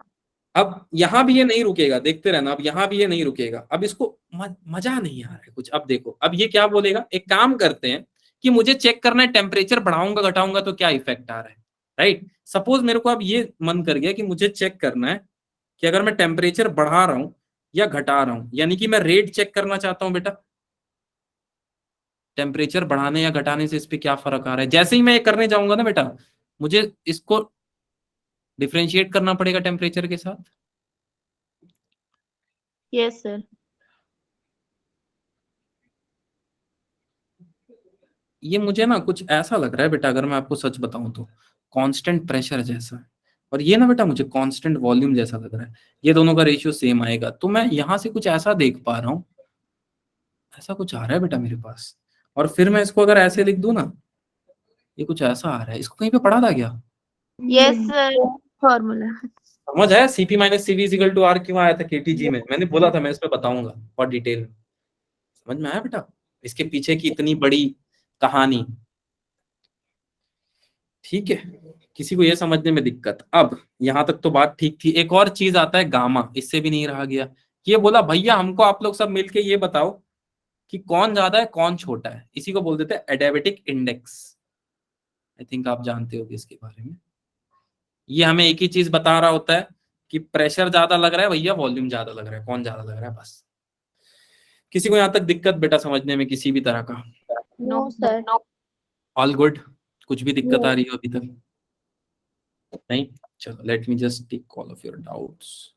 अब यहाँ भी ये नहीं रुकेगा, देखते रहना, अब यहाँ भी ये नहीं रुकेगा। अब इसको मजा नहीं आ रहा है कुछ। अब देखो, अब ये क्या बोलेगा, एक काम करते हैं कि मुझे चेक करना है टेम्परेचर बढ़ाऊंगा घटाऊंगा तो क्या इफेक्ट आ रहा है, राइट। सपोज मेरे को अब ये मन कर गया कि मुझे चेक करना है कि अगर मैं टेम्परेचर बढ़ा रहा हूं या घटा रहा हूं, यानी कि मैं रेट चेक करना चाहता हूं बेटा, टेम्परेचर बढ़ाने या घटाने से इस पे क्या फर्क आ रहा है। जैसे ही मैं ये करने जाऊंगा ना बेटा, मुझे इसको डिफरेंशिएट करना पड़ेगा टेम्परेचर के साथ। Yes sir. ये मुझे ना कुछ ऐसा लग रहा है बेटा, अगर मैं आपको सच बताऊं तो कांस्टेंट प्रेशर जैसा, और ये ना बेटा मुझे कांस्टेंट वॉल्यूम जैसा लग रहा है। ये दोनों का रेशियो सेम आएगा, तो मैं यहां से कुछ ऐसा देख पा रहा हूं, ऐसा कुछ आ रहा है बेटा मेरे पास। और फिर मैं इसको अगर ऐसे लिख दूं ना, ये कुछ ऐसा आ रहा है। इसको कहीं पे पढ़ा था क्या? Yes sir. फॉर्मूला। समझ आया? CP minus CV equal to R क्यों आया था केटीजी में? मैंने बोला था मैं इसमें बताऊंगा और डिटेल में। समझ में आया बेटा इसके पीछे की इतनी बड़ी कहानी? ठीक है, किसी को ये समझने में दिक्कत? अब यहां तक तो बात ठीक थी। एक और चीज आता है गामा, इससे भी नहीं रहा गया। ये बोला भैया हमको आप लोग सब मिलके ये बताओ कि कौन ज्यादा है कौन छोटा है। इसी को बोल देते हैं एडियाबेटिक इंडेक्स। आई थिंक आप जानते होगे इसके बारे में। ये हमें एक ही चीज बता रहा होता है कि प्रेशर ज्यादा लग रहा है भैया, वॉल्यूम ज्यादा लग रहा है, कौन ज्यादा लग रहा है, बस। किसी को यहाँ तक दिक्कत बेटा समझने में किसी भी तरह का? No sir. All good? कुछ भी दिक्कत आ रही हो अभी तक? नहीं? चलो let me just take all of your doubts.